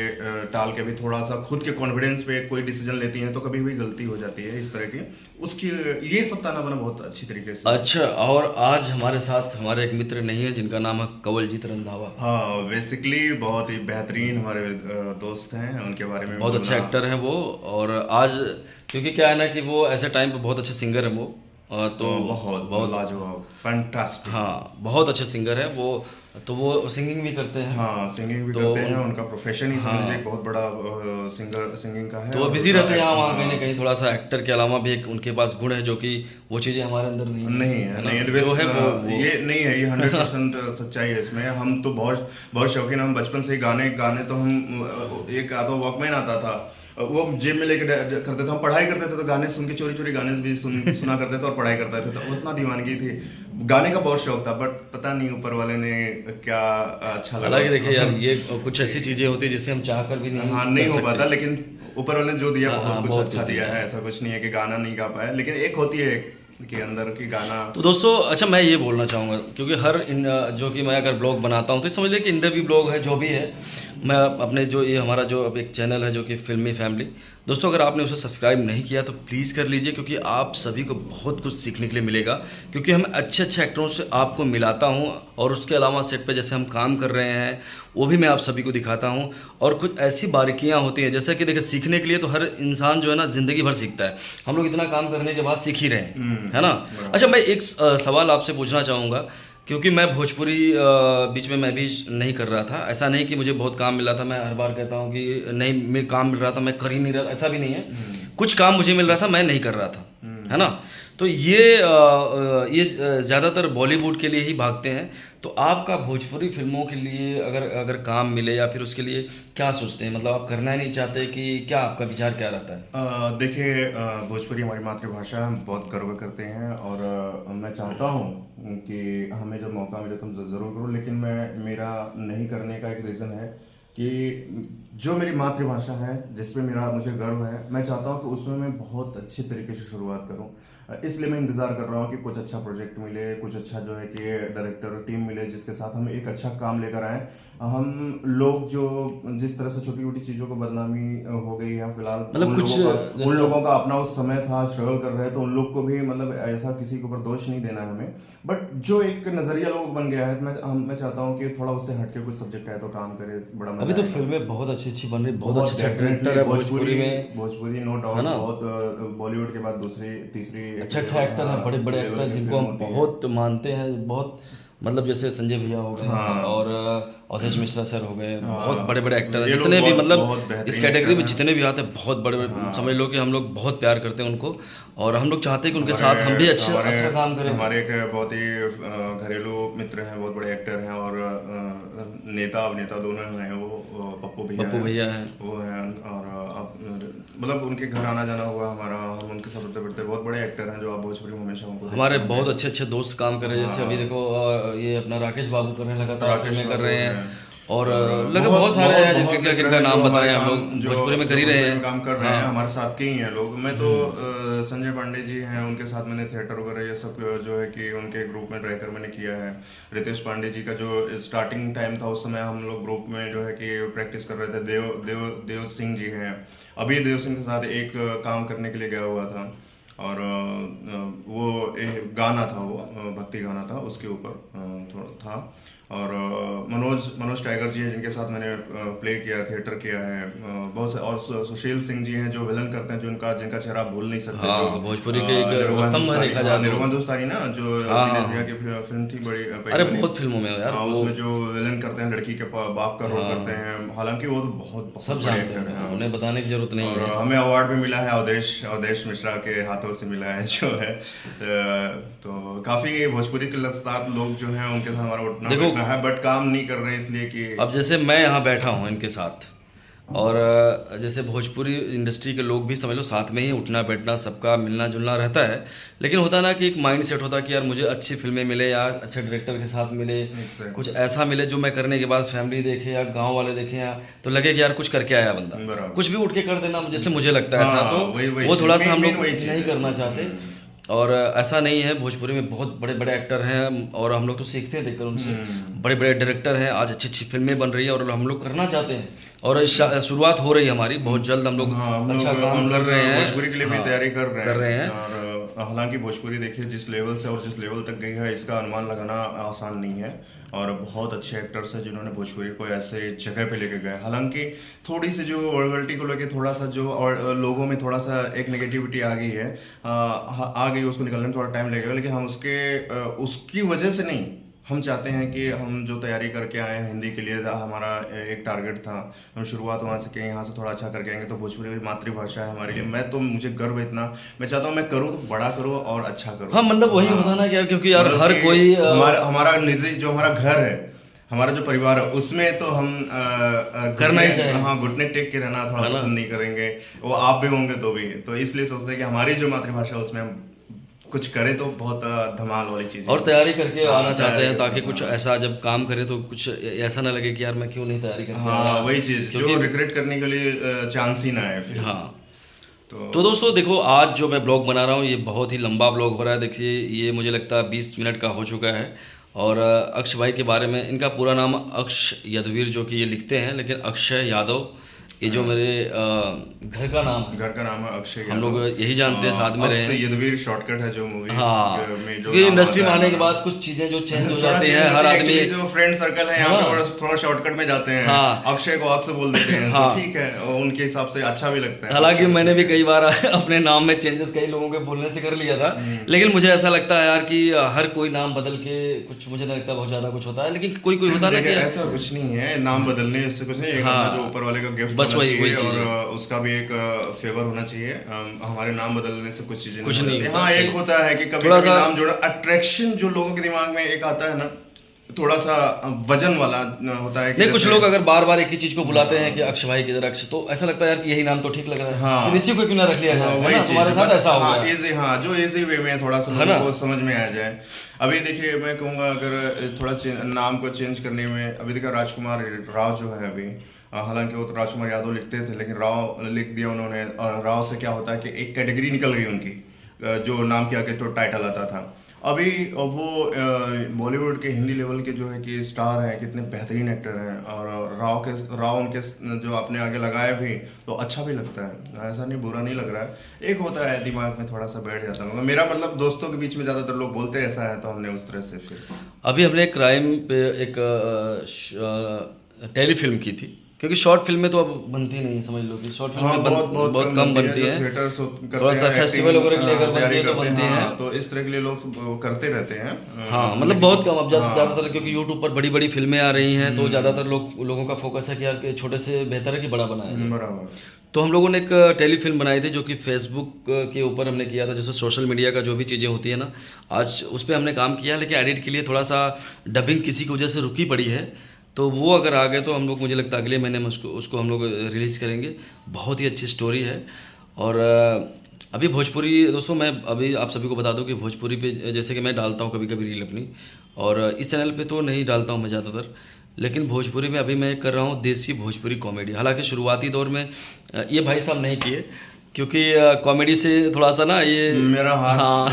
टाल के भी थोड़ा सा खुद के कॉन्फिडेंस पे कोई डिसीजन लेती हैं, तो कभी भी गलती हो जाती है इस तरह की। उसकी ये सब ताना बाना बहुत अच्छी तरीके से। अच्छा, और आज हमारे साथ हमारे एक मित्र नहीं है जिनका नाम है कंवलजीत रंधावा। हाँ, बेसिकली बहुत ही बेहतरीन हमारे दोस्त हैं, उनके बारे में बहुत अच्छे एक्टर हैं वो। और आज क्योंकि क्या है ना कि वो ऐसे टाइम पे बहुत अच्छे सिंगर हैं वो, तो बहुत लाजवाब, फैंटास्टिक। हाँ, बहुत अच्छे सिंगर हैं वो। तो वो सिंगिंग भी करते हैं। हाँ, सिंगिंग भी करते हैं, उनका प्रोफेशन ही समझ लीजिए बहुत बड़ा सिंगिंग का है। तो वो बिजी रहते हैं यहाँ वहाँ कहीं ना कहीं। थोड़ा सा एक्टर के अलावा भी एक उनके पास गुण है जो कि वो चीज़ें हमारे अंदर नहीं है ना? जो है वो ये नहीं है, ये 100% सच्चाई है इसमें। हम तो बहुत बहुत शौकीन, हम बचपन से ही गाने तो हम एक आता वॉकमैन आता था, वो जेब में लेके करते थे, हम पढ़ाई करते थे तो गाने सुन के चोरी चोरी गाने भी सुना करते थे और पढ़ाई करते थे। तो उतना दीवानगी थी, गाने का बहुत शौक था, बट पता नहीं ऊपर वाले ने क्या अच्छा लगा। हालांकि देखिए यार, ये कुछ ऐसी चीजें होती है जिसे हम चाह कर भी नहीं, हाँ, नहीं हो पाता, लेकिन ऊपर वाले ने जो दिया बहुत कुछ अच्छा दिया है। ऐसा कुछ नहीं है कि गाना नहीं गा पाया, लेकिन एक होती है कि अंदर की गाना। तो दोस्तों अच्छा, मैं ये बोलना चाहूँगा क्योंकि जो कि मैं अगर ब्लॉग बनाता हूँ तो समझ लीजिए कि इंटरव्यू ब्लॉग है जो भी है, मैं अपने जो ये हमारा जो अब एक चैनल है जो कि फिल्मी फैमिली, दोस्तों अगर आपने उसे सब्सक्राइब नहीं किया तो प्लीज़ कर लीजिए, क्योंकि आप सभी को बहुत कुछ सीखने के लिए मिलेगा। क्योंकि हम अच्छे अच्छे एक्टरों से आपको मिलाता हूँ, और उसके अलावा सेट पे जैसे हम काम कर रहे हैं वो भी मैं आप सभी को दिखाता हूँ। और कुछ ऐसी बारीकियाँ होती हैं जैसे कि देखिए, सीखने के लिए तो हर इंसान जो है ना ज़िंदगी भर सीखता है। हम लोग इतना काम करने के बाद सीख ही रहे हैं, है ना। अच्छा, मैं एक सवाल आपसे पूछना चाहूँगा, क्योंकि मैं भोजपुरी बीच में मैं भी नहीं कर रहा था। ऐसा नहीं कि मुझे बहुत काम मिला था, मैं हर बार कहता हूँ कि नहीं, मेरे काम मिल रहा था मैं कर ही नहीं रहा था, ऐसा भी नहीं है। कुछ काम मुझे मिल रहा था, मैं नहीं कर रहा था, है ना। तो ये ज़्यादातर बॉलीवुड के लिए ही भागते हैं। तो आपका भोजपुरी फिल्मों के लिए अगर काम मिले या फिर उसके लिए क्या सोचते हैं, मतलब आप करना ही नहीं चाहते कि क्या, आपका विचार क्या रहता है? देखिए, भोजपुरी हमारी मातृभाषा है, हम बहुत गर्व करते हैं, और मैं चाहता हूँ कि हमें जब मौका मिले तो हम ज़रूर करूँ। लेकिन मेरा नहीं करने का एक रीज़न है कि जो मेरी मातृभाषा है, जिस पे मुझे गर्व है, मैं चाहता हूँ कि उसमें मैं बहुत अच्छी तरीके से शुरुआत करूँ। इसलिए मैं इंतज़ार कर रहा हूँ कि कुछ अच्छा प्रोजेक्ट मिले, कुछ अच्छा जो है कि डायरेक्टर और टीम मिले जिसके साथ हम एक अच्छा काम लेकर आएँ। हम लोग जो जिस तरह से छोटी छोटी चीज़ों को बदनामी हो गई है फिलहाल, मतलब उन लोगों का अपना उस समय था, स्ट्रगल कर रहे हैं, तो उन लोग को भी मतलब ऐसा किसी के ऊपर दोष नहीं देना है हमें। बट जो एक नज़रिया लोगों बन गया है, मैं चाहता हूँ कि थोड़ा उससे हटके कुछ सब्जेक्ट है तो काम करे, बड़ा मजा अभी तो आएगा। फिल्में बहुत अच्छी बन रही, बहुत अच्छे डायरेक्टर है भोजपुरी में। भोजपुरी नो डाउट बहुत बॉलीवुड के बाद दूसरी तीसरी अच्छा एक्टर हैं, बड़े बड़े एक्टर जिनको हम बहुत मानते हैं, बहुत मतलब जैसे संजय भैया हो गए, और अवधेश मिश्रा सर हो गए, बहुत बड़े बड़े एक्टर हैं जितने भी, मतलब इस कैटेगरी में जितने भी आते हैं बहुत बड़े बड़े, समझ लो कि हम लोग बहुत प्यार करते हैं उनको, और हम लोग चाहते हैं कि उनके साथ हम भी अच्छा काम करें। हमारे एक बहुत ही घरेलू मित्र हैं, बहुत बड़े एक्टर हैं, और नेता अभिनेता दोनों हैं, वो पप्पू भैया हैं, वो हैं, और मतलब उनके घर आना जाना हुआ हमारा, हम उनके साथ उठते बैठते, बहुत बड़े एक्टर हैं जो आप भोजपुरी में हमेशा उनको, हमारे बहुत अच्छे अच्छे दोस्त काम कर रहे हैं। जैसे अभी देखो ये अपना राकेश बाबू कर रहे हैं, लगातार फिल्में कर रहे हैं, और लगा बहुत सारे हैं जिनका नाम बताएं, हम लोग भोजपुरी में कर ही रहे हैं, काम कर रहे हैं, हमारे साथ के ही हैं लोग। मैं तो संजय पांडे जी हैं, उनके साथ मैंने थिएटर वगैरह ये सब जो है कि उनके ग्रुप में रहकर मैंने किया है। रितेश पांडे जी का जो स्टार्टिंग टाइम था, उस समय हम लोग ग्रुप में जो है कि प्रैक्टिस कर रहे थे। देव सिंह जी हैं, अभी देव सिंह के साथ एक काम करने के लिए गया हुआ था, और वो एक गाना था, वो भक्ति गाना था, उसके ऊपर थोड़ा था। और मनोज टाइगर जी हैं जिनके साथ मैंने प्ले किया, थिएटर किया है बहुत से, और सुशील सिंह जी हैं जो विलन करते हैं, जो जिनका चेहरा आप भूल नहीं सकते। हाँ, भोजपुरी के एक स्तंभ है देखा जाए, निर्वाण दोस्तानी ना, जो दिनेश भैया की फिल्म थी बड़ी, अरे बहुत फिल्मों में यार, उसमें जो विलन करते हैं, लड़की के बाप का रोल करते हैं, हालांकि वो तो बहुत सब जानते हैं, उन्हें बताने की जरूरत नहीं है। हमें अवार्ड भी मिला है, अवधेश मिश्रा के हाथों से मिला है जो है। तो काफी भोजपुरी के साथ लोग जो हैं उनके साथ हमारा उठना है, बट काम नहीं कर रहे इसलिए कि अब जैसे मैं यहाँ बैठा हूँ इनके साथ, और जैसे भोजपुरी इंडस्ट्री के लोग भी समझ लो साथ में ही उठना बैठना सबका मिलना जुलना रहता है, लेकिन होता ना कि एक माइंड सेट होता कि यार मुझे अच्छी फिल्में मिले या अच्छे डायरेक्टर के साथ मिले, कुछ ऐसा मिले जो मैं करने के बाद फैमिली देखे या गांव वाले देखे या तो लगे कि यार कुछ करके आया बंदा, कुछ भी उठ के कर देना, जैसे मुझे लगता है ऐसा, तो वो थोड़ा सा हम लोग नहीं करना चाहते। और ऐसा नहीं है, भोजपुरी में बहुत बड़े बड़े एक्टर हैं और हम लोग तो सीखते हैं देखकर उनसे, बड़े बड़े डायरेक्टर हैं, आज अच्छी अच्छी फिल्में बन रही है और हम लोग करना चाहते हैं, और शुरुआत हो रही है हमारी, बहुत जल्द हम लोग अच्छा काम कर रहे हैं, भोजपुरी के लिए भी तैयारी कर रहे हैं। हालांकि भोजपुरी देखिए जिस लेवल से और जिस लेवल तक गई है इसका अनुमान लगाना आसान नहीं है, और बहुत अच्छे एक्टर्स हैं जिन्होंने भोजपुरी को ऐसे जगह पे लेके गए। हालांकि थोड़ी सी जो वर्गलिटी को लेके थोड़ा सा जो और लोगों में थोड़ा सा एक नेगेटिविटी आ गई है, आ गई, उसको निकलने में थोड़ा टाइम लगेगा, लेकिन हम उसकी वजह से नहीं, हम चाहते हैं कि हम जो तैयारी करके आए हैं हिंदी के लिए, हमारा एक टारगेट था, हम शुरुआत वहाँ से किए, यहाँ से थोड़ा अच्छा करके आएंगे। तो भोजपुरी मातृभाषा है हमारे लिए, मुझे गर्व इतना, मैं चाहता हूँ मैं करूँ तो बड़ा करूँ और अच्छा करूँ। हाँ मतलब वही होता ना क्या, क्योंकि यार हर कोई हमारा निजी जो हमारा घर है, हमारा जो परिवार है, उसमें तो हम करना ही चाहिए। हाँ, घुटने टेक के रहना थोड़ा पसंद नहीं करेंगे, वो आप भी होंगे तो भी, तो इसलिए सोचते हैं कि हमारी जो मातृभाषा है उसमें हम कुछ करें तो बहुत धमाल वाली चीज़, और तैयारी करके आना चाहते हैं, ताकि कुछ ऐसा जब काम करें तो कुछ ऐसा ना लगे कि यार मैं क्यों नहीं तैयारी करके हाँ, वही चीज़ जो रिग्रेट करने के लिए चांस ही ना है फिर। हाँ तो दोस्तों देखो, आज जो मैं ब्लॉग बना रहा हूँ ये बहुत ही लंबा ब्लॉग हो रहा है। देखिए ये मुझे लगता है 20 मिनट का हो चुका है। और अक्ष भाई के बारे में, इनका पूरा नाम अक्ष यादवीर जो कि ये लिखते हैं, लेकिन अक्षय यादव ये जो मेरे घर का नाम है अक्षय, हम लोग यही जानते हैं, साथ में रहे हैं। यादवीर शॉर्टकट है जो मूवी हाँ, में जो क्योंकि इंडस्ट्री में आने के बाद कुछ चीजें जो चेंज हो जाती हैं, हर आदमी जो फ्रेंड सर्कल है यहाँ पे थोड़ा शॉर्टकट में जाते हैं। हाँ, अक्षय को अक्ष बोल देते हैं। हाँ, तो ठीक है, उनके हिसाब से अच्छा भी लगता है। हालांकि मैंने भी कई बार अपने नाम में चेंजेस कई लोगों के बोलने से कर लिया था, लेकिन मुझे ऐसा लगता है यार कि हर कोई नाम बदल के कुछ, मुझे नहीं लगता बहुत ज्यादा कुछ होता है, लेकिन कोई होता है ना, ऐसा कुछ नहीं है, नाम बदलने से कुछ नहीं, जो ऊपर वाले का गिफ्ट बस वही चीज, उसका भी एक फेवर होना चाहिए। हमारे नाम बदलने से कुछ चीजें कुछ नहीं। हाँ, एक होता है कि कभी नाम जोड़ना, अट्रैक्शन जो लोगों के दिमाग में एक आता है ना, थोड़ा सा वजन वाला होता है कि नहीं, कुछ लोग अगर बार बार एक ही चीज को बुलाते हैं कि अक्ष भाई किधर अक्ष, तो ऐसा लगता है यार कि यही नाम तो ठीक लग रहा है। हाँ, इसी को क्यों ना रख लिया जाए। वही हमारे साथ ऐसा हो गया। इजी, हाँ, जो इजी वे में थोड़ा सा लोगों को समझ में आ जाए। अभी देखिए मैं कहूँगा अगर थोड़ा नाम को चेंज करने में, अभी देखिए राजकुमार राव जो है अभी, हालांकि वो तो राजकुमार यादव लिखते थे, लेकिन राव लिख दिया उन्होंने, और राव से क्या होता है कि एक कैटेगरी निकल गई उनकी, जो नाम के आगे तो टाइटल आता था। अभी वो बॉलीवुड के हिंदी लेवल के जो है कि स्टार हैं, कितने बेहतरीन एक्टर हैं, और राव उनके जो अपने आगे लगाए भी तो अच्छा भी लगता है, ऐसा नहीं, बुरा नहीं लग रहा है। एक होता है दिमाग में थोड़ा सा बैठ जाता है, मेरा मतलब दोस्तों के बीच में ज़्यादातर लोग बोलते हैं ऐसा है, तो हमने उस तरह से फिर अभी हमने क्राइम पे एक टेलीफिल्म की थी, क्योंकि शॉर्ट फिल्में तो अब बनती नहीं, समझ लो कि शॉर्ट फिल्में बहुत कम बनती हैं, थोड़ा सा फेस्टिवल वगैरह लेकर बनती है तो बनती हैं, तो इस तरह के लिए लोग करते रहते हैं। हाँ मतलब बहुत कम, अब ज़्यादातर क्योंकि यूट्यूब पर बड़ी बड़ी फिल्में आ रही हैं, तो ज़्यादातर लोगों का फोकस है कि यार छोटे से बेहतर है कि बड़ा बनाए। बराबर। तो हम लोगों ने एक टेलीफिल्म बनाई थी जो कि फेसबुक के ऊपर हमने किया था, जैसे सोशल मीडिया का जो भी चीज़ें होती है ना, आज उस पर हमने काम किया, लेकिन एडिट के लिए थोड़ा सा डबिंग किसी की वजह से रुकी पड़ी है, तो वो अगर आ गए तो हम लोग, मुझे लगता है अगले महीने में उसको हम लोग रिलीज़ करेंगे। बहुत ही अच्छी स्टोरी है। और अभी भोजपुरी दोस्तों, मैं अभी आप सभी को बता दूं कि भोजपुरी पे जैसे कि मैं डालता हूं कभी कभी रील अपनी, और इस चैनल पे तो नहीं डालता हूं मैं ज़्यादातर, लेकिन भोजपुरी में अभी मैं कर रहा हूं देसी भोजपुरी कॉमेडी। हालांकि शुरुआती दौर में ये भाई साहब नहीं किए, क्योंकि कॉमेडी से थोड़ा सा ना ये मेरा हाथ, हाँ,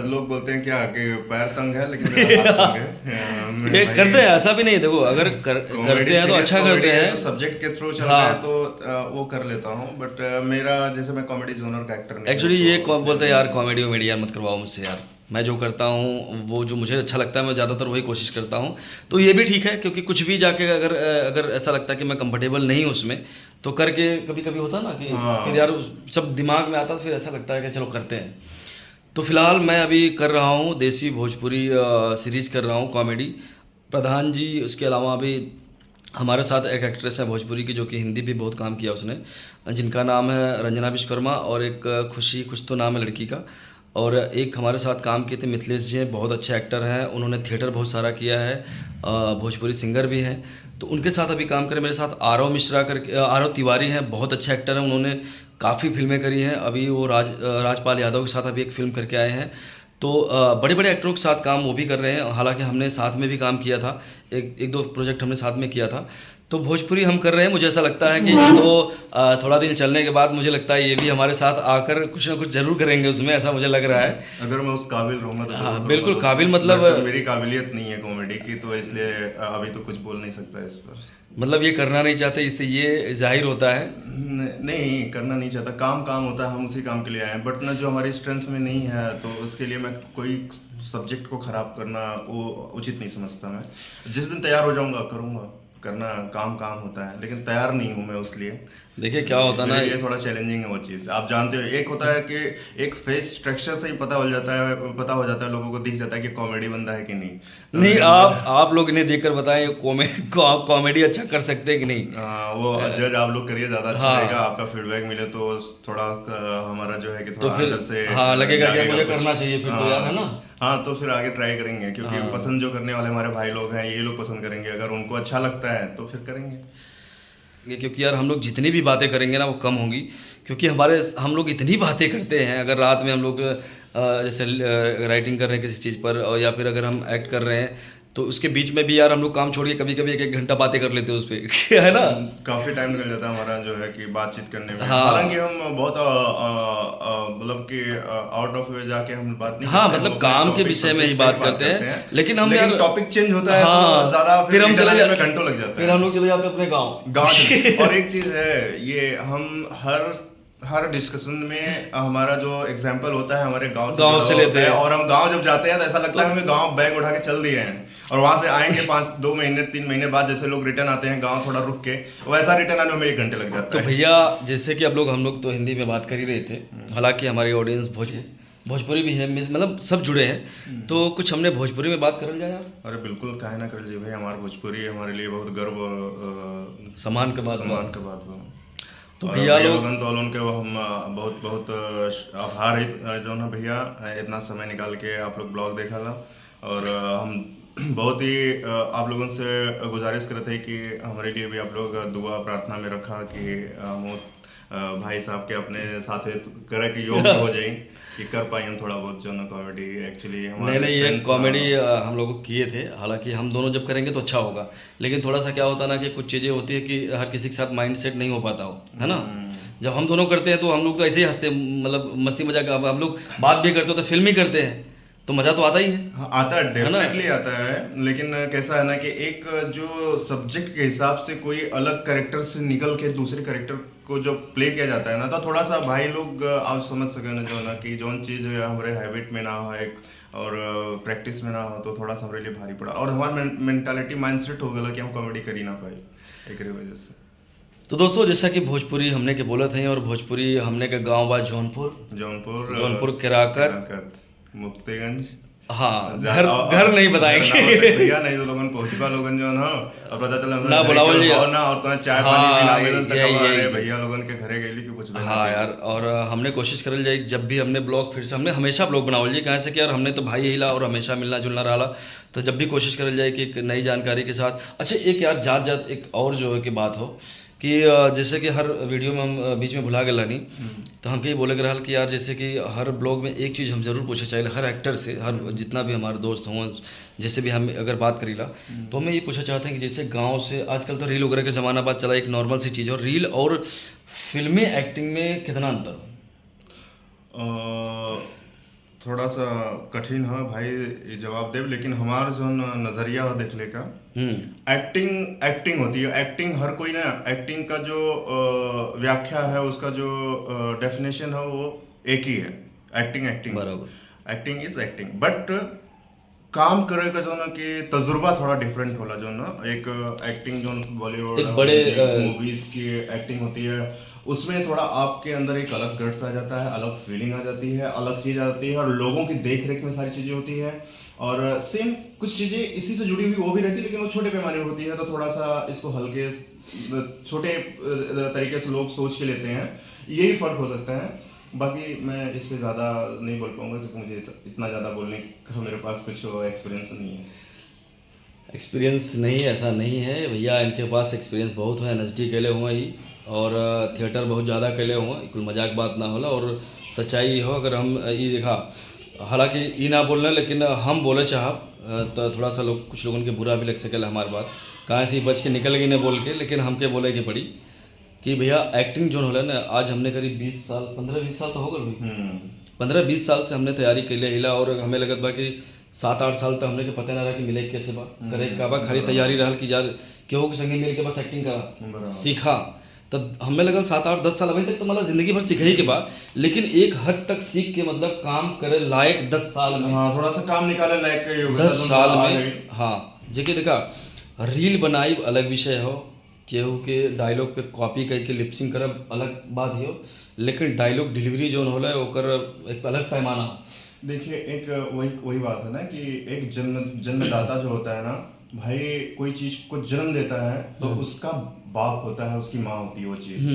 लोग बोलते हैं क्या कि पैर तंग है, लेकिन मेरा हाथ तंग है। ये करते हैं, ऐसा भी नहीं, देखो अगर करते हैं तो अच्छा करते हैं, सब्जेक्ट के थ्रू चल रहा है तो वो कर लेता हूँ, बट मेरा जैसे मैं कॉमेडी जोनर का एक्टर नहीं। एक्चुअली ये बोलते हैं यार कॉमेडी वॉमेडी यार मत करवाओ मुझसे यार, मैं जो करता हूँ वो जो मुझे अच्छा लगता है मैं ज़्यादातर वही कोशिश करता हूँ। तो ये भी ठीक है, क्योंकि कुछ भी जाके अगर ऐसा लगता है कि मैं कंफर्टेबल नहीं हूँ उसमें, तो करके कभी कभी होता है ना कि फिर यार सब दिमाग में आता है, फिर ऐसा लगता है कि चलो करते हैं। तो फिलहाल मैं अभी कर रहा हूँ देसी भोजपुरी सीरीज़ कर रहा हूँ कॉमेडी, प्रधान जी। उसके अलावा अभी हमारे साथ एक एक्ट्रेस है भोजपुरी की जो कि हिंदी भी बहुत काम किया उसने, जिनका नाम है रंजना विश्वकर्मा, और एक खुशी कुछ तो नाम है लड़की का, और एक हमारे साथ काम किए थे मिथिलेश जी हैं, बहुत अच्छे एक्टर हैं, उन्होंने थिएटर बहुत सारा किया है, भोजपुरी सिंगर भी हैं, तो उनके साथ अभी काम करें। मेरे साथ आरव तिवारी हैं, बहुत अच्छे एक्टर हैं, उन्होंने काफ़ी फिल्में करी हैं। अभी वो राजपाल यादव के साथ अभी एक फ़िल्म करके आए हैं, तो बड़े बड़े एक्टरों के साथ काम वो भी कर रहे हैं। हालांकि हमने साथ में भी काम किया था, एक दो प्रोजेक्ट हमने साथ में किया था। तो भोजपुरी हम कर रहे हैं, मुझे ऐसा लगता है कि तो थोड़ा दिन चलने के बाद मुझे लगता है ये भी हमारे साथ आकर कुछ ना कुछ जरूर करेंगे उसमें, ऐसा मुझे लग रहा है। अगर मैं उस काबिल रहूँगा तो हाँ जरूर बिल्कुल रहूँगा। काबिल, मतलब बट मेरी काबिलियत नहीं है कॉमेडी की, तो इसलिए अभी तो कुछ बोल नहीं सकता इस पर। मतलब ये करना नहीं चाहते, इससे ये जाहिर होता है। नहीं करना नहीं चाहता, काम काम होता है, हम उसी काम के लिए आए हैं, बट ना जो हमारी स्ट्रेंथ में नहीं है तो उसके लिए मैं कोई सब्जेक्ट को खराब करना वो उचित नहीं समझता। मैं जिस दिन तैयार हो जाऊंगा करूंगा, करना काम काम होता है, लेकिन तैयार नहीं हूँ मैं उस लिए। देखिए क्या होता ना, ये थोड़ा चैलेंजिंग है वो चीज़, आप जानते हो। एक होता है कि एक फेस स्ट्रक्चर से ही पता हो जाता है लोगों को, दिख जाता है कि कॉमेडी बंदा है कि नहीं। नहीं आप लोग इन्हें देखकर बताएं कॉमेडी अच्छा कर सकते हैं कि नहीं। वो जज आप लोग करिए, ज़्यादा अच्छा रहेगा। आपका फीडबैक मिले तो थोड़ा हमारा जो है कि थोड़ा अंदर से हाँ लगेगा कि मुझे करना चाहिए फिर तो यार, है ना। हाँ तो फिर आगे ट्राई करेंगे, क्योंकि पसंद जो करने वाले हमारे भाई लोग हैं, ये लोग पसंद करेंगे। अगर उनको अच्छा लगता है तो फिर करेंगे। क्योंकि यार हम लोग जितनी भी बातें करेंगे ना वो कम होंगी, क्योंकि हम लोग इतनी बातें करते हैं। अगर रात में हम लोग जैसे राइटिंग कर रहे हैं किसी चीज़ पर, और या फिर अगर हम एक्ट कर रहे हैं तो उसके बीच में भी यार हम लोग काम छोड़िए कभी कभी 1-1 घंटा बातें कर लेते हैं उस पर है ना। काफ़ी टाइम निकल जाता है हमारा जो है कि बातचीत करने में। हाँ। हालांकि हम बहुत मतलब कि आउट ऑफ वे जाके हम बात नहीं हाँ करते हैं, मतलब काम के विषय में ही बात करते हैं, लेकिन हम यार टॉपिक चेंज होता है हाँ, तो ज़्यादा फिर हम चले जाते, घंटों लग जाता है, फिर हम लोग चले जाते हैं अपने गाँव। और एक चीज़ है, ये हम हर डिस्कशन में हमारा जो एग्जाम्पल होता है हमारे गांव से लेते हैं, और हम गांव जब जाते हैं तो ऐसा लगता है हमें गांव बैग उठा के चल दिए हैं, और वहां से आएंगे 2 महीने 3 महीने बाद जैसे लोग रिटर्न आते हैं गांव थोड़ा रुक के, वैसा रिटर्न आने में 1 घंटे लग जाता है। तो भैया जैसे कि हम लोग तो हिंदी में बात कर ही रहे थे, हालांकि हमारी ऑडियंस भोजपुरी भी है, मतलब सब जुड़े हैं, तो कुछ हमने भोजपुरी में बात कर लिया यार। अरे बिल्कुल, काहे ना कर लीजिए भाई, हमारा भोजपुरी हमारे लिए बहुत गर्व और सम्मान के बात तो भैया लोगन तो उनके हम बहुत बहुत आभार है जो ना भैया इतना समय निकाल के आप लोग ब्लॉग देखा ला, और हम बहुत ही आप लोगों से गुजारिश करते हैं कि हमारे लिए भी आप लोग दुआ प्रार्थना में रखा कि हम भाई साहब के अपने साथ करे कि योग हो जाए कि कर पाए हम थोड़ा बहुत जो ना कॉमेडी। एक्चुअली हमारे नहीं ये कॉमेडी हम लोग किए थे, हालांकि हम दोनों जब करेंगे तो अच्छा होगा, लेकिन थोड़ा सा क्या होता ना कि कुछ चीज़ें होती है कि हर किसी के साथ माइंड सेट नहीं हो पाता हो, है ना। जब हम दोनों करते हैं तो हम लोग तो ऐसे ही हंसते, मतलब मस्ती मजाक, हम लोग बात भी करते हो तो फिल्म ही करते हैं तो मज़ा तो आता ही है। हाँ, आता है, डेफिनेटली आता है, लेकिन कैसा है ना कि एक जो सब्जेक्ट के हिसाब से कोई अलग कैरेक्टर से निकल के दूसरे कैरेक्टर को जो प्ले किया जाता है ना, तो थोड़ा सा भाई लोग आप समझ सके ना जो ना कि जो चीज़ हमारे हैबिट में ना हो एक और प्रैक्टिस में ना हो, तो थोड़ा सा हमारे लिए भारी पड़ा, और हमारा मेंटालिटी माइंडसेट हो गया कि हम कॉमेडी कर ही ना पाए एक वजह से। तो दोस्तों जैसा कि भोजपुरी हमने के बोला थे, और भोजपुरी हमने का गाँव बा जौनपुर किराकर मुफ्तीगंज। हाँ घर नहीं बताएंगे भैया, नहीं तो लोगन पहुंचबा लोगन जो ना, और पता चला ना बुलावल जी ना, और तो चाय पानी भी ना मिलन तक हमारे भैया लोगन के घरे गइली कि कुछ। हाँ यार, और हमने कोशिश करल जाए जब भी हमने ब्लॉग, फिर से हमने हमेशा ब्लॉग बनावल जाए, कहाँ से कि यार हमने तो भाई हिला और हमेशा मिलना जुलना रहा, तो जब भी कोशिश करल जाए कि एक नई जानकारी के साथ। अच्छा एक यार जात एक और जो है कि बात हो कि जैसे कि हर वीडियो में हम बीच में भुला गए नहीं, तो हम कहीं बोले रहा कि यार जैसे कि हर ब्लॉग में एक चीज़ हम ज़रूर पूछे चाहिए हर एक्टर से, हर जितना भी हमारे दोस्त हों, जैसे भी हम अगर बात करीला तो हमें ये पूछना चाहते हैं कि जैसे गांव से आजकल तो रील वगैरह का ज़माना बात चला, एक नॉर्मल सी चीज़, और रील और फिल्मी एक्टिंग में कितना अंतर? थोड़ा सा कठिन है भाई ये जवाब दे, लेकिन हमारा जो नज़रिया है देखने का, एक्टिंग होती है। एक्टिंग हर कोई ना, एक्टिंग का जो व्याख्या है, उसका जो डेफिनेशन है वो एक ही है, एक्टिंग बराबर, एक्टिंग इज एक्टिंग, बट काम करे का जो ना कि तजुर्बा थोड़ा डिफरेंट होला। जो ना एक एक्टिंग जो बॉलीवुड बड़े मूवीज की एक्टिंग होती है, उसमें थोड़ा आपके अंदर एक अलग गट्स आ जाता है, अलग फीलिंग आ जाती है, अलग चीज़ आ जाती है, और लोगों की देख रेख में सारी चीज़ें होती है, और सेम कुछ चीज़ें इसी से जुड़ी हुई वो भी रहती है, लेकिन वो छोटे पैमाने में होती है, तो थोड़ा सा इसको हल्के छोटे तरीके से लोग सोच के लेते हैं, यही फ़र्क हो सकता है। बाकी मैं इस पे ज़्यादा नहीं बोल पाऊंगा, क्योंकि मुझे इतना ज़्यादा बोलने का मेरे पास कुछ एक्सपीरियंस नहीं है। एक्सपीरियंस नहीं, ऐसा नहीं है भैया, इनके पास एक्सपीरियंस बहुत है, एनएसडी केले हुए ही, और थिएटर बहुत ज़्यादा केले हुए, कोई मजाक बात ना होला, और सच्चाई हो। अगर हम ये देखा, हालांकि ये ना बोलना, लेकिन हम बोले चाहब तो थोड़ा सा लोग कुछ लोगों के बुरा भी लग सकेला हमारी बात, कहाँ से ही बच के निकल गई ना बोल के, लेकिन हमके बोले के पड़ी कि भैया एक्टिंग जो होला ना, आज हमने करीब 20 साल 15-20 साल तो हो गए भाई, 15-20 साल से हमने तैयारी कैले हिला, और हमें लगत बा कि 7-8 साल तक हमने के पता ना रहा कि मिले कैसे बा करे का बा, खाली तैयारी रहल कि यार केहू के संगे मिल के बस एक्टिंग करा सीखा। तो हमें लगल 7-8-10 साल अभी तक तो मतलब जिंदगी भर सीखे ही के बाद, लेकिन एक हद तक सीख के मतलब काम करे लायक 10 साल में, हाँ थोड़ा सा काम निकाले लायक का योग 10 साल में। हाँ जेके देखा रील बनाई अलग विषय हो, केहू के डायलॉग पे कॉपी करके लिपसिंग करब अलग बात हो, लेकिन डायलॉग डिलीवरी जो होला है ओकर एक अलग पैमाना। देखिए एक वही बात है ना कि एक जन्मदाता जो होता है ना भाई, कोई चीज को जन्म देता है तो उसका बाप होता है, उसकी माँ होती है वो चीज,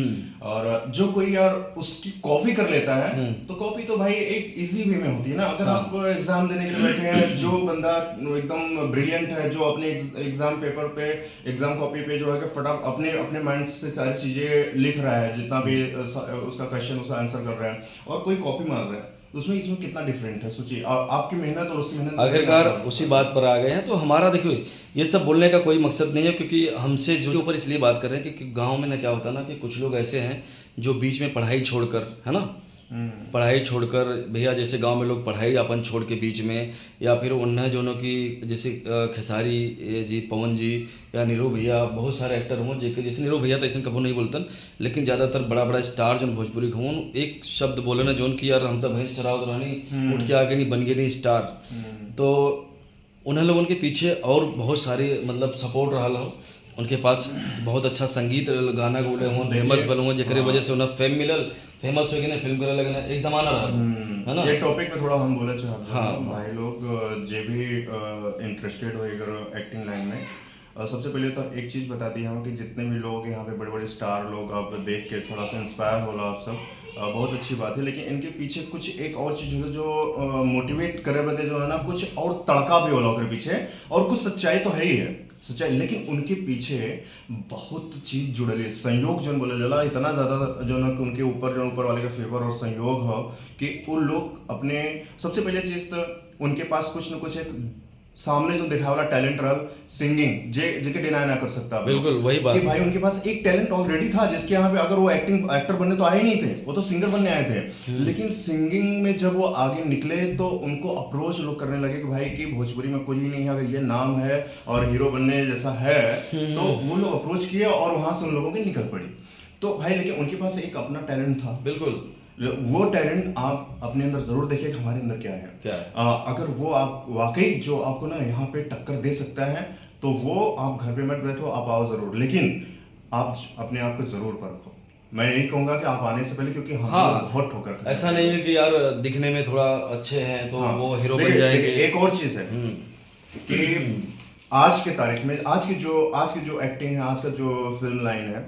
और जो कोई यार उसकी कॉपी कर लेता है तो कॉपी तो भाई एक इजी वे में होती है ना। अगर आप एग्जाम देने के लिए बैठे हैं, जो बंदा एकदम ब्रिलियंट है, जो अपने एग्जाम पेपर पे एग्जाम कॉपी पे जो है कि फटाफट अपने अपने माइंड से सारी चीजें लिख रहा है, जितना भी उसका क्वेश्चन उसका आंसर कर रहा है, और कोई कॉपी मार रहा है, उसमें इसमें कितना डिफरेंट है सोचिए। आपकी मेहनत और उसकी मेहनत आखिरकार उसी बात पर आ गए हैं। तो हमारा देखिए ये सब बोलने का कोई मकसद नहीं है, क्योंकि हमसे जो ऊपर इसलिए बात कर रहे हैं कि गांव में ना क्या होता है ना कि कुछ लोग ऐसे हैं जो बीच में पढ़ाई छोड़कर, है ना, पढ़ाई छोड़कर, भैया जैसे गांव में लोग पढ़ाई अपन छोड़ के बीच में, या फिर उन्हें जो की जैसे खेसारी जी, पवन जी या नीरू भैया, बहुत सारे एक्टर हों जैसे नीरू भैया तो ऐसे कबू नहीं बोलतन, लेकिन ज़्यादातर बड़ा बड़ा स्टार जो भोजपुरी हों एक शब्द बोले ना जोन की यार हम तो भैंस चरावत रहनी उठ के आगे नहीं बन गए नहीं स्टार, तो उन्हें लोगों के पीछे और बहुत सारी मतलब सपोर्ट रहा हो, उनके पास बहुत अच्छा संगीत गाना बोले हों, फेमस बन हों, जेकरे वजह से उन्हें फेम मिलल, फेमस हो गए ना, फिल्म करे लगना, एक जमाना रहा है ना। ये टॉपिक पे थोड़ा हम बोले चाहते हैं भाई लोग जे भी इंटरेस्टेड हो अगर एक्टिंग लाइन में, सबसे पहले तो एक चीज़ बता दी हम कि जितने भी लोग यहाँ पे बड़े बड़े स्टार लोग आप देख के थोड़ा सा इंस्पायर होला आप सब, बहुत अच्छी बात है, लेकिन इनके पीछे कुछ एक और चीज़ है जो मोटिवेट करे बदे जो है ना कुछ और तड़का भी होला उनके पीछे, और कुछ सच्चाई तो है ही है सच्चाई, लेकिन उनके पीछे बहुत चीज जुड़ल है, संयोग जो बोले जाला इतना ज़्यादा जो ना उनके ऊपर जो ऊपर वाले का फेवर और संयोग हो कि वो लोग अपने, सबसे पहले चीज़ तो उनके पास कुछ न कुछ एक सामने जो दिखा वाला टैलेंट रहा सिंगिंग जेके डिनाई ना कर सकता, बिल्कुल वही बात कि भाई उनके पास एक टैलेंट ऑलरेडी था, जिसके यहाँ पे अगर वो एक्टर बनने तो आए नहीं थे, वो तो सिंगर बनने आए थे, लेकिन सिंगिंग में जब वो आगे निकले तो उनको अप्रोच लोग करने लगे कि भाई कि भोजपुरी में कोई ही नहीं है, अगर ये नाम है और हीरो बनने जैसा है, तो वो लोग अप्रोच किए और वहां से उन लोगों की निकल पड़ी। तो भाई लेकिन उनके पास एक अपना टैलेंट था, बिल्कुल वो टैलेंट आप अपने अंदर जरूर देखिए कि हमारे अंदर क्या है, अगर वो आप वाकई जो आपको ना यहाँ पे टक्कर दे सकता है तो वो आप घर पे मत बैठो, आप आओ जरूर, लेकिन आप अपने आप को जरूर परखो। मैं यही कहूंगा कि आप आने से पहले, क्योंकि हम बहुत ठोकर, ऐसा नहीं है कि यार दिखने में थोड़ा अच्छे हैं तो वो हीरो बन जाएंगे। एक और चीज है कि आज के तारीख में आज की जो एक्टिंग है, आज का जो फिल्म लाइन है,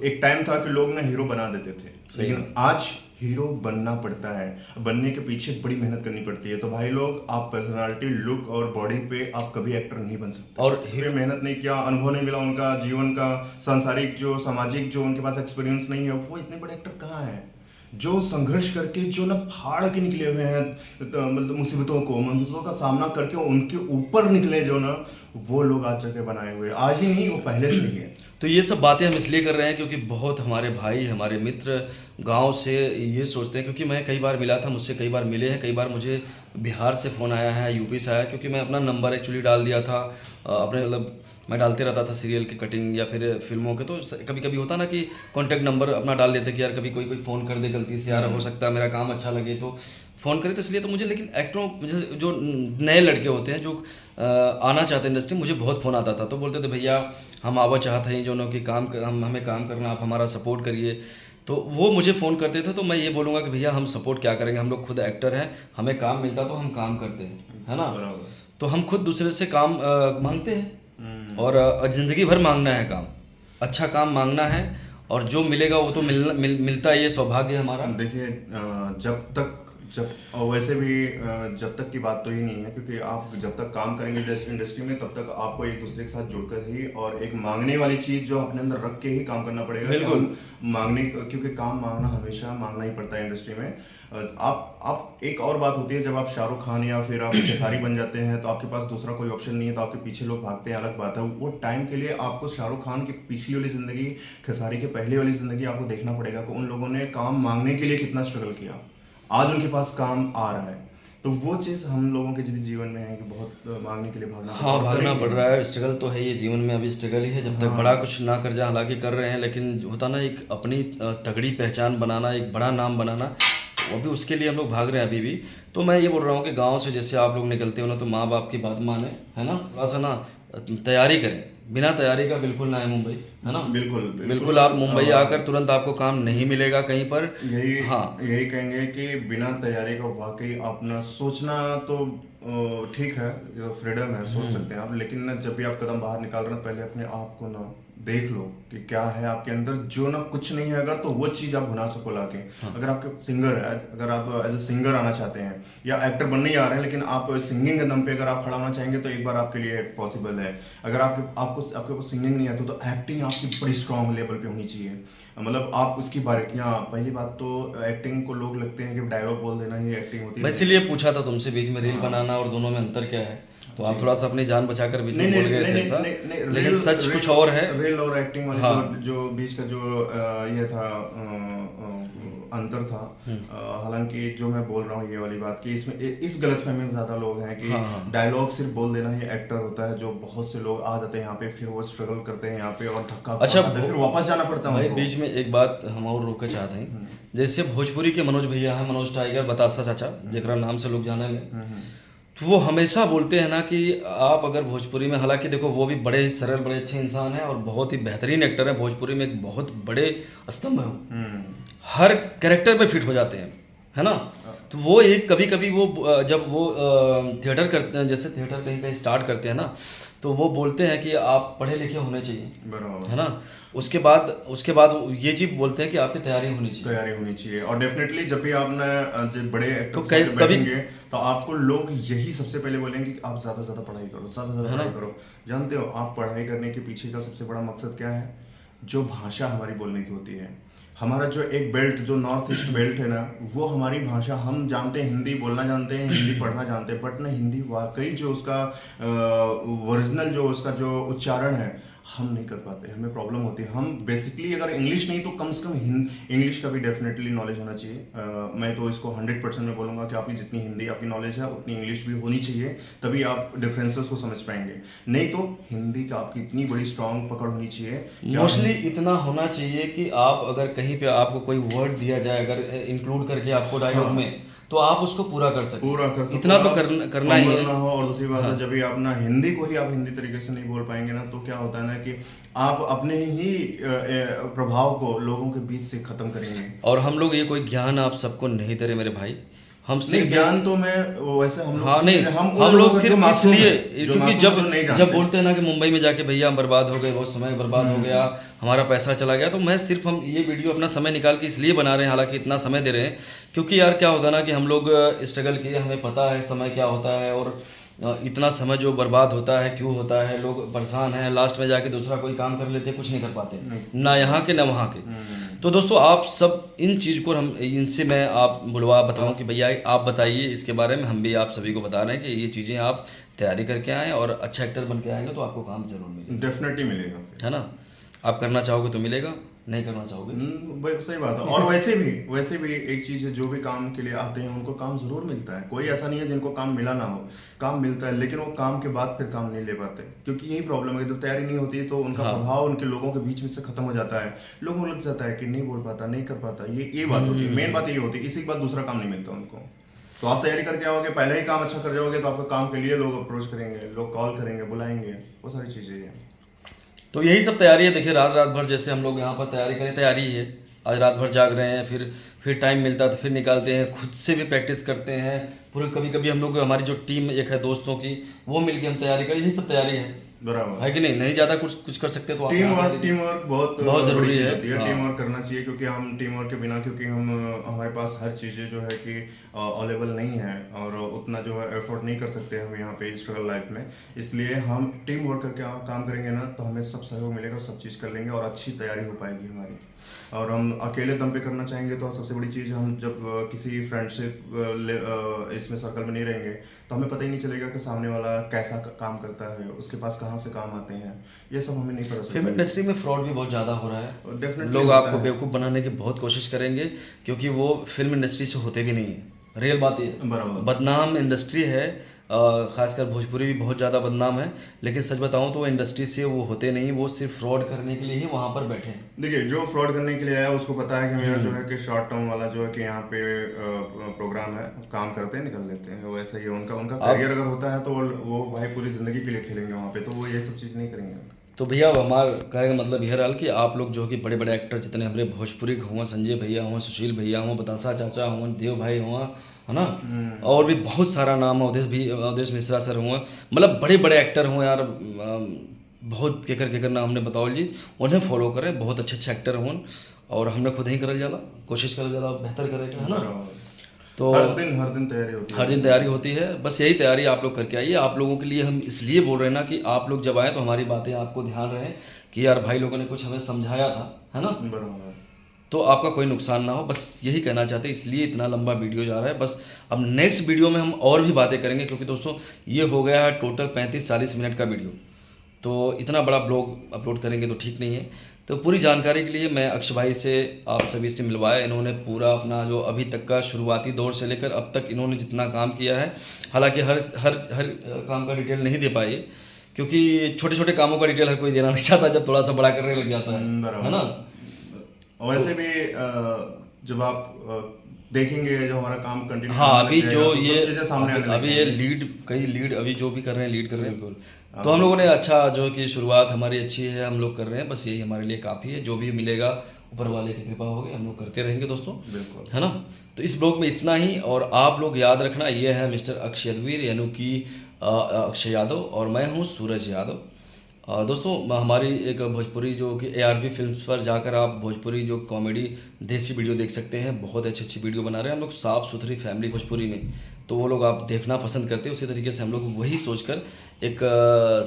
एक टाइम था कि लोग ना हीरो बना देते थे, लेकिन आज हीरो बनना पड़ता है, बनने के पीछे बड़ी मेहनत करनी पड़ती है। तो भाई लोग आप पर्सनालिटी, लुक और बॉडी पे आप कभी एक्टर नहीं बन सकते, और हीरो मेहनत नहीं किया, अनुभव नहीं मिला, उनका जीवन का सांसारिक जो सामाजिक जो उनके पास एक्सपीरियंस नहीं है, वो इतने बड़े एक्टर कहाँ हैं जो संघर्ष करके जो ना फाड़ के निकले हुए हैं, मतलब मुसीबतों का सामना करके उनके ऊपर निकले, जो ना वो लोग आज जगह बनाए हुए, आज ही नहीं वो पहले से ही है। तो ये सब बातें हम इसलिए कर रहे हैं क्योंकि बहुत हमारे भाई, हमारे मित्र गांव से ये सोचते हैं, क्योंकि मैं कई बार मिला था, मुझसे कई बार मिले हैं, कई बार मुझे बिहार से फ़ोन आया है, यूपी से आया, क्योंकि मैं अपना नंबर एक्चुअली डाल दिया था अपने, मतलब मैं डालते रहता था सीरियल की कटिंग या फिर फिल्मों के, तो कभी कभी होता ना कि कॉन्टैक्ट नंबर अपना डाल देते कि यार कभी कोई फ़ोन कर दे गलती से, यार हो सकता है मेरा काम अच्छा लगे तो फ़ोन करे, तो इसलिए तो मुझे, लेकिन एक्टरों जो नए लड़के होते हैं जो आना चाहते हैं इंडस्ट्री, मुझे बहुत फ़ोन आता था, तो बोलते थे भैया हम आवा चाहते हैं, जो नो कि हमें काम करना, आप हमारा सपोर्ट करिए, तो वो मुझे फ़ोन करते थे। तो मैं ये बोलूँगा कि भैया हम सपोर्ट क्या करेंगे, हम लोग खुद एक्टर हैं, हमें काम मिलता तो हम काम करते हैं, है ना, तो हम खुद दूसरे से काम मांगते हैं, और ज़िंदगी भर मांगना है काम, अच्छा काम मांगना है, और जो मिलेगा वो तो मिलता ही है, सौभाग्य हमारा। देखिए जब तक और वैसे भी जब तक की बात तो ही नहीं है, क्योंकि आप जब तक काम करेंगे इंडस्ट्री में तब तक आपको एक दूसरे के साथ जुड़कर ही और एक मांगने वाली चीज़ जो अपने अंदर रख के ही काम करना पड़ेगा। बिल्कुल। मांगने, क्योंकि काम मांगना हमेशा मांगना ही पड़ता है इंडस्ट्री में। आप एक और बात होती है, जब आप शाहरुख खान या फिर आप खेसारी बन जाते हैं तो आपके पास दूसरा कोई ऑप्शन नहीं है, तो आपके पीछे लोग भागते हैं, अलग बात है। वो टाइम के लिए आपको शाहरुख खान की पिछली वाली ज़िंदगी, खेसारी के पहले वाली ज़िंदगी आपको देखना पड़ेगा कि उन लोगों ने काम मांगने के लिए कितना स्ट्रगल किया। आज उनके पास काम आ रहा है, तो वो चीज़ हम लोगों के भी जीवन में है कि बहुत मांगने के लिए भागना हाँ, भागना पड़ रहा है। स्ट्रगल तो है, ये जीवन में अभी स्ट्रगल ही है। जब तक बड़ा कुछ ना कर जाए, हालांकि कर रहे हैं, लेकिन होता ना एक अपनी तगड़ी पहचान बनाना, एक बड़ा नाम बनाना, वो भी उसके लिए हम लोग भाग रहे हैं अभी भी। तो मैं ये बोल रहा हूँ कि गांव से जैसे आप लोग निकलते हो ना, तो माँ बाप की बात माने, है ना, थोड़ा सा ना तैयारी करें। बिना तैयारी का बिल्कुल ना है मुंबई, है ना। बिल्कुल आप मुंबई आकर तुरंत आपको काम नहीं मिलेगा कहीं पर। यही कहेंगे कि बिना तैयारी का वाकई अपना सोचना तो ठीक है, फ्रीडम है, सोच सकते हैं आप, लेकिन ना जब भी आप कदम बाहर निकाल रहे हैं पहले अपने आप को ना देख लो कि क्या है आपके अंदर, जो ना कुछ नहीं है अगर, तो वो चीज़ आप बना सको लाके। अगर आपके सिंगर है, अगर आप एज ए सिंगर आना चाहते हैं या एक्टर बनने ही आ रहे हैं, लेकिन आप सिंगिंग के दम पे अगर आप खड़ा होना चाहेंगे तो एक बार आपके लिए पॉसिबल है। अगर आपके पास सिंगिंग नहीं आती तो एक्टिंग आपकी बड़ी स्ट्रॉन्ग लेवल पे होनी चाहिए, मतलब आप उसकी बारीकियाँ। पहली बात तो एक्टिंग को लोग लगते हैं कि डायलॉग बोल देना ही एक्टिंग होती है। मैं इसीलिए पूछा था तुमसे बीच में रील बनाना और दोनों में अंतर क्या है, तो आप थोड़ा सा अपनी जान बचाकर बीच में बोल गए थे ऐसा, लेकिन सच कुछ और है। रील और एक्टिंग वाले जो बीच का जो ये था अंतर था। हालांकि जो मैं बोल रहा हूँ ये वाली बात कि इसमें इस गलतफहमी में ज्यादा लोग हैं कि डायलॉग सिर्फ बोल देना ही एक्टर होता है, जो बहुत से लोग आ जाते हैं यहाँ पे, फिर वो स्ट्रगल करते हैं यहाँ पे और धक्का अच्छा फिर वापस जाना पड़ता है। बीच में एक बात हम और रोकना चाहते हैं, जैसे भोजपुरी के मनोज भैया हैं, मनोज टाइगर, बतासा चाचा, जरा नाम से लोग जाने लें, तो वो हमेशा बोलते हैं ना कि आप अगर भोजपुरी में, हालांकि देखो वो भी बड़े ही सरल, बड़े अच्छे इंसान हैं और बहुत ही बेहतरीन एक्टर हैं, भोजपुरी में एक बहुत बड़े स्तंभ हैं, हर कैरेक्टर पे फिट हो जाते हैं, है ना। तो वो एक कभी कभी वो जब वो थिएटर करते हैं, जैसे थिएटर कहीं कहीं स्टार्ट करते हैं ना, तो वो बोलते हैं कि आप पढ़े लिखे होने चाहिए, है ना। उसके बाद ये चीज बोलते हैं कि आपकी तैयारी होनी चाहिए। और डेफिनेटली जब भी आपने जब बड़े एक्टर के साथ बैठेंगे तो आपको लोग यही सबसे पहले बोलेंगे कि आप ज़्यादा से ज़्यादा पढ़ाई करो, ज़्यादा से ज़्यादा पढ़ाई करो। जानते हो आप पढ़ाई करने के पीछे का सबसे बड़ा मकसद क्या है? जो भाषा हमारी बोलने की होती है, हमारा जो एक बेल्ट, जो नॉर्थ ईस्ट बेल्ट है ना, वो हमारी भाषा, हम जानते हैं हिंदी बोलना जानते हैं, हिंदी पढ़ना जानते हैं, बट ना हिंदी वाकई जो उसका ओरिजिनल जो उसका जो उच्चारण है हम नहीं कर पाते, हमें प्रॉब्लम होती है। हम बेसिकली अगर इंग्लिश नहीं तो कम से कम इंग्लिश का भी डेफिनेटली नॉलेज होना चाहिए। मैं तो इसको 100% में बोलूँगा कि आपकी जितनी हिंदी आपकी नॉलेज है उतनी इंग्लिश भी होनी चाहिए, तभी आप डिफरेंसेस को समझ पाएंगे। नहीं तो हिंदी का आपकी इतनी बड़ी स्ट्रांग पकड़ होनी चाहिए। मोस्टली इतना होना चाहिए कि आप अगर कहीं पे आपको कोई वर्ड दिया जाए, अगर इंक्लूड करके आपको डायलॉग में, तो आप उसको पूरा कर सकते, इतना तो करना ही है। हो। और दूसरी बात है, जब भी आप ना हिंदी को ही आप हिंदी तरीके से नहीं बोल पाएंगे ना, तो क्या होता है ना कि आप अपने ही प्रभाव को लोगों के बीच से खत्म करेंगे। और हम लोग ये कोई ज्ञान आप सबको नहीं दे रहे मेरे भाई, हम सिर्फ ज्ञान तो मैं वैसे हम लोग, हाँ नहीं, हम लोग सिर्फ इसलिए, क्योंकि जब बोलते हैं ना कि मुंबई में जाके भैया हम बर्बाद हो गए, बहुत समय बर्बाद हो गया, हमारा पैसा चला गया, तो मैं सिर्फ, हम ये वीडियो अपना समय निकाल के इसलिए बना रहे हैं, हालांकि इतना समय दे रहे हैं क्योंकि यार क्या होता है ना कि हम लोग स्ट्रगल किए, हमें पता है समय क्या होता है, और इतना समय जो बर्बाद होता है क्यों होता है, लोग परेशान हैं, लास्ट में जाके दूसरा कोई काम कर लेते, कुछ नहीं कर पाते, ना यहाँ के ना वहाँ के। तो दोस्तों आप सब इन चीज़ को, हम इनसे मैं आप बताऊँ कि भैया आप बताइए इसके बारे में, हम भी आप सभी को बता रहे हैं कि ये चीज़ें आप तैयारी करके आएँ और अच्छा एक्टर बन के आएंगे तो आपको काम जरूर मिलेगा, डेफिनेटली मिलेगा, है ना। आप करना चाहोगे तो मिलेगा, नहीं करना चाहोगे सही बात है। और वैसे भी एक चीज़ है, जो भी काम के लिए आते हैं उनको काम जरूर मिलता है, कोई ऐसा नहीं है जिनको काम मिला ना हो, काम मिलता है, लेकिन वो काम के बाद फिर काम नहीं ले पाते, क्योंकि यही प्रॉब्लम है, जब तैयारी नहीं होती तो उनका प्रभाव उनके लोगों के बीच में से खत्म हो जाता है, लोगों को लग जाता है कि नहीं बोल पाता, नहीं कर पाता, ये बात होती है, मेन बात ये होती है, इसी के बाद दूसरा काम नहीं मिलता उनको। तो आप तैयारी करके आओगे, पहले ही काम अच्छा कर जाओगे तो आपके काम के लिए लोग अप्रोच करेंगे, लोग कॉल करेंगे, बुलाएंगे, वो सारी चीज़ें हैं। तो यही सब तैयारी है। देखिए रात भर जैसे हम लोग यहाँ पर तैयारी करें, तैयारी ही है, आज रात भर जाग रहे हैं, फिर टाइम मिलता है तो फिर निकालते हैं, खुद से भी प्रैक्टिस करते हैं पूरे। कभी कभी हम लोग, हमारी जो टीम एक है दोस्तों की, वो मिलके हम तयरी करें, यही सब तैयारी है। बराबर है कि नहीं? नहीं ज़्यादा कुछ कर सकते तो आप टीम वर्क बहुत बहुत ज़रूरी बड़ी चीज़ है। होती है। हाँ। टीम वर्क करना चाहिए, क्योंकि हम टीम वर्क के बिना, क्योंकि हम हमारे पास हर चीज़ें जो है कि अवेलेबल नहीं है और उतना जो है एफर्ट नहीं कर सकते हम यहाँ पे स्ट्रगल लाइफ में। इसलिए हम टीम वर्क करके काम करेंगे ना, तो हमें सब सहयोग मिलेगा, सब चीज़ कर लेंगे और अच्छी तैयारी हो पाएगी हमारी। और हम अकेले दम पे करना चाहेंगे तो सबसे बड़ी चीज़, हम जब किसी फ्रेंडशिप इसमें सर्कल में नहीं रहेंगे तो हमें पता ही नहीं चलेगा कि सामने वाला कैसा काम करता है, उसके पास कहाँ से काम आते हैं, ये सब हमें नहीं पता चलता। फिल्म इंडस्ट्री में फ्रॉड भी बहुत ज़्यादा हो रहा है। डेफिनेटली लोग आपको बेवकूफ़ बनाने की बहुत कोशिश करेंगे, क्योंकि वो फिल्म इंडस्ट्री से होते भी नहीं है। रियल बात ये बराबर। बदनाम इंडस्ट्री है, खासकर भोजपुरी भी बहुत ज़्यादा बदनाम है। लेकिन सच बताऊं तो वो इंडस्ट्री से वो होते नहीं, वो सिर्फ फ्रॉड करने के लिए ही वहाँ पर बैठे हैं। देखिए, जो फ्रॉड करने के लिए आया उसको पता है कि मेरा जो है कि शॉर्ट टर्म वाला जो है कि यहाँ पे प्रोग्राम है, काम करते हैं निकल लेते हैं, वैसे ही उनका करियर अगर होता है तो वो भाई पूरी जिंदगी के लिए खेलेंगे वहाँ पे, तो वो ये सब चीज़ नहीं करेंगे। तो भैया हमारा कहने का मतलब यह रहा कि आप लोग जो कि बड़े बड़े एक्टर जितने हमारे भोजपुरी हुआ, संजय भैया हुआ, सुशील भैया हुआ, बतासा चाचा हुआ, देव भाई हुआ, है ना, और भी बहुत सारा नाम है, अवधेश मिश्रा सर हुआ, मतलब बड़े बड़े एक्टर हुए यार, बहुत केकर नाम हमने बताओ जी, उन्हें फॉलो करें, बहुत अच्छे अच्छे एक्टर हुए, और हमने खुद ही करल जाला, कोशिश करल जाला बेहतर करे, है ना। तो हर दिन तैयारी होती है। हर दिन तैयारी होती है, बस यही तैयारी आप लोग करके आइए। आप लोगों के लिए हम इसलिए बोल रहे हैं ना कि आप लोग जब आए तो हमारी बातें आपको ध्यान रहे कि यार भाई लोगों ने कुछ हमें समझाया था, है ना, बराबर, तो आपका कोई नुकसान ना हो, बस यही कहना चाहते हैं, इसलिए इतना लंबा वीडियो जा रहा है। बस अब नेक्स्ट वीडियो में हम और भी बातें करेंगे, क्योंकि दोस्तों ये हो गया है टोटल 35-40 मिनट का वीडियो, तो इतना बड़ा ब्लॉग अपलोड करेंगे तो ठीक नहीं है। तो पूरी जानकारी के लिए मैं अक्षय भाई से आप सभी से मिलवाया। इन्होंने पूरा अपना जो अभी तक का शुरुआती दौर से लेकर अब तक इन्होंने जितना काम किया है, हालांकि हर काम का डिटेल नहीं दे पाए, क्योंकि छोटे छोटे कामों का डिटेल हर कोई देना नहीं चाहता जब थोड़ा सा बड़ा करने लग जाता है ना। वैसे भी जब आप देखेंगे जो हमारा काम कंटिन्यू, हाँ, अभी जो तो ये चीजें सामने आने अभी ये लीड अभी जो भी कर रहे हैं, लीड कर रहे हैं, बिल्कुल। तो हम लोगों ने अच्छा जो कि शुरुआत हमारी अच्छी है, हम लोग कर रहे हैं, बस यही हमारे लिए काफ़ी है। जो भी मिलेगा ऊपर वाले की कृपा होगी, हम लोग करते रहेंगे दोस्तों, बिल्कुल, है ना। तो इस ब्लॉग में इतना ही, और आप लोग याद रखना, ये है मिस्टर अक्षयवीर यानी कि अक्षय यादव, और मैं हूँ सूरज यादव। दोस्तों हमारी एक भोजपुरी जो कि ARV फिल्म्स पर जाकर आप भोजपुरी जो कॉमेडी देसी वीडियो देख सकते हैं, बहुत अच्छी अच्छी वीडियो बना रहे हैं हम लोग, साफ़ सुथरी फैमिली भोजपुरी में, तो वो लोग आप देखना पसंद करते हैं। उसी तरीके से हम लोग वही सोचकर एक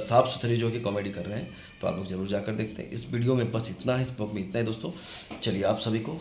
साफ़ सुथरी जो कि कॉमेडी कर रहे हैं, तो आप लोग ज़रूर जाकर देखते हैं। इस वीडियो में बस इतना है, इस ब्लॉग में इतना है दोस्तों। चलिए आप सभी को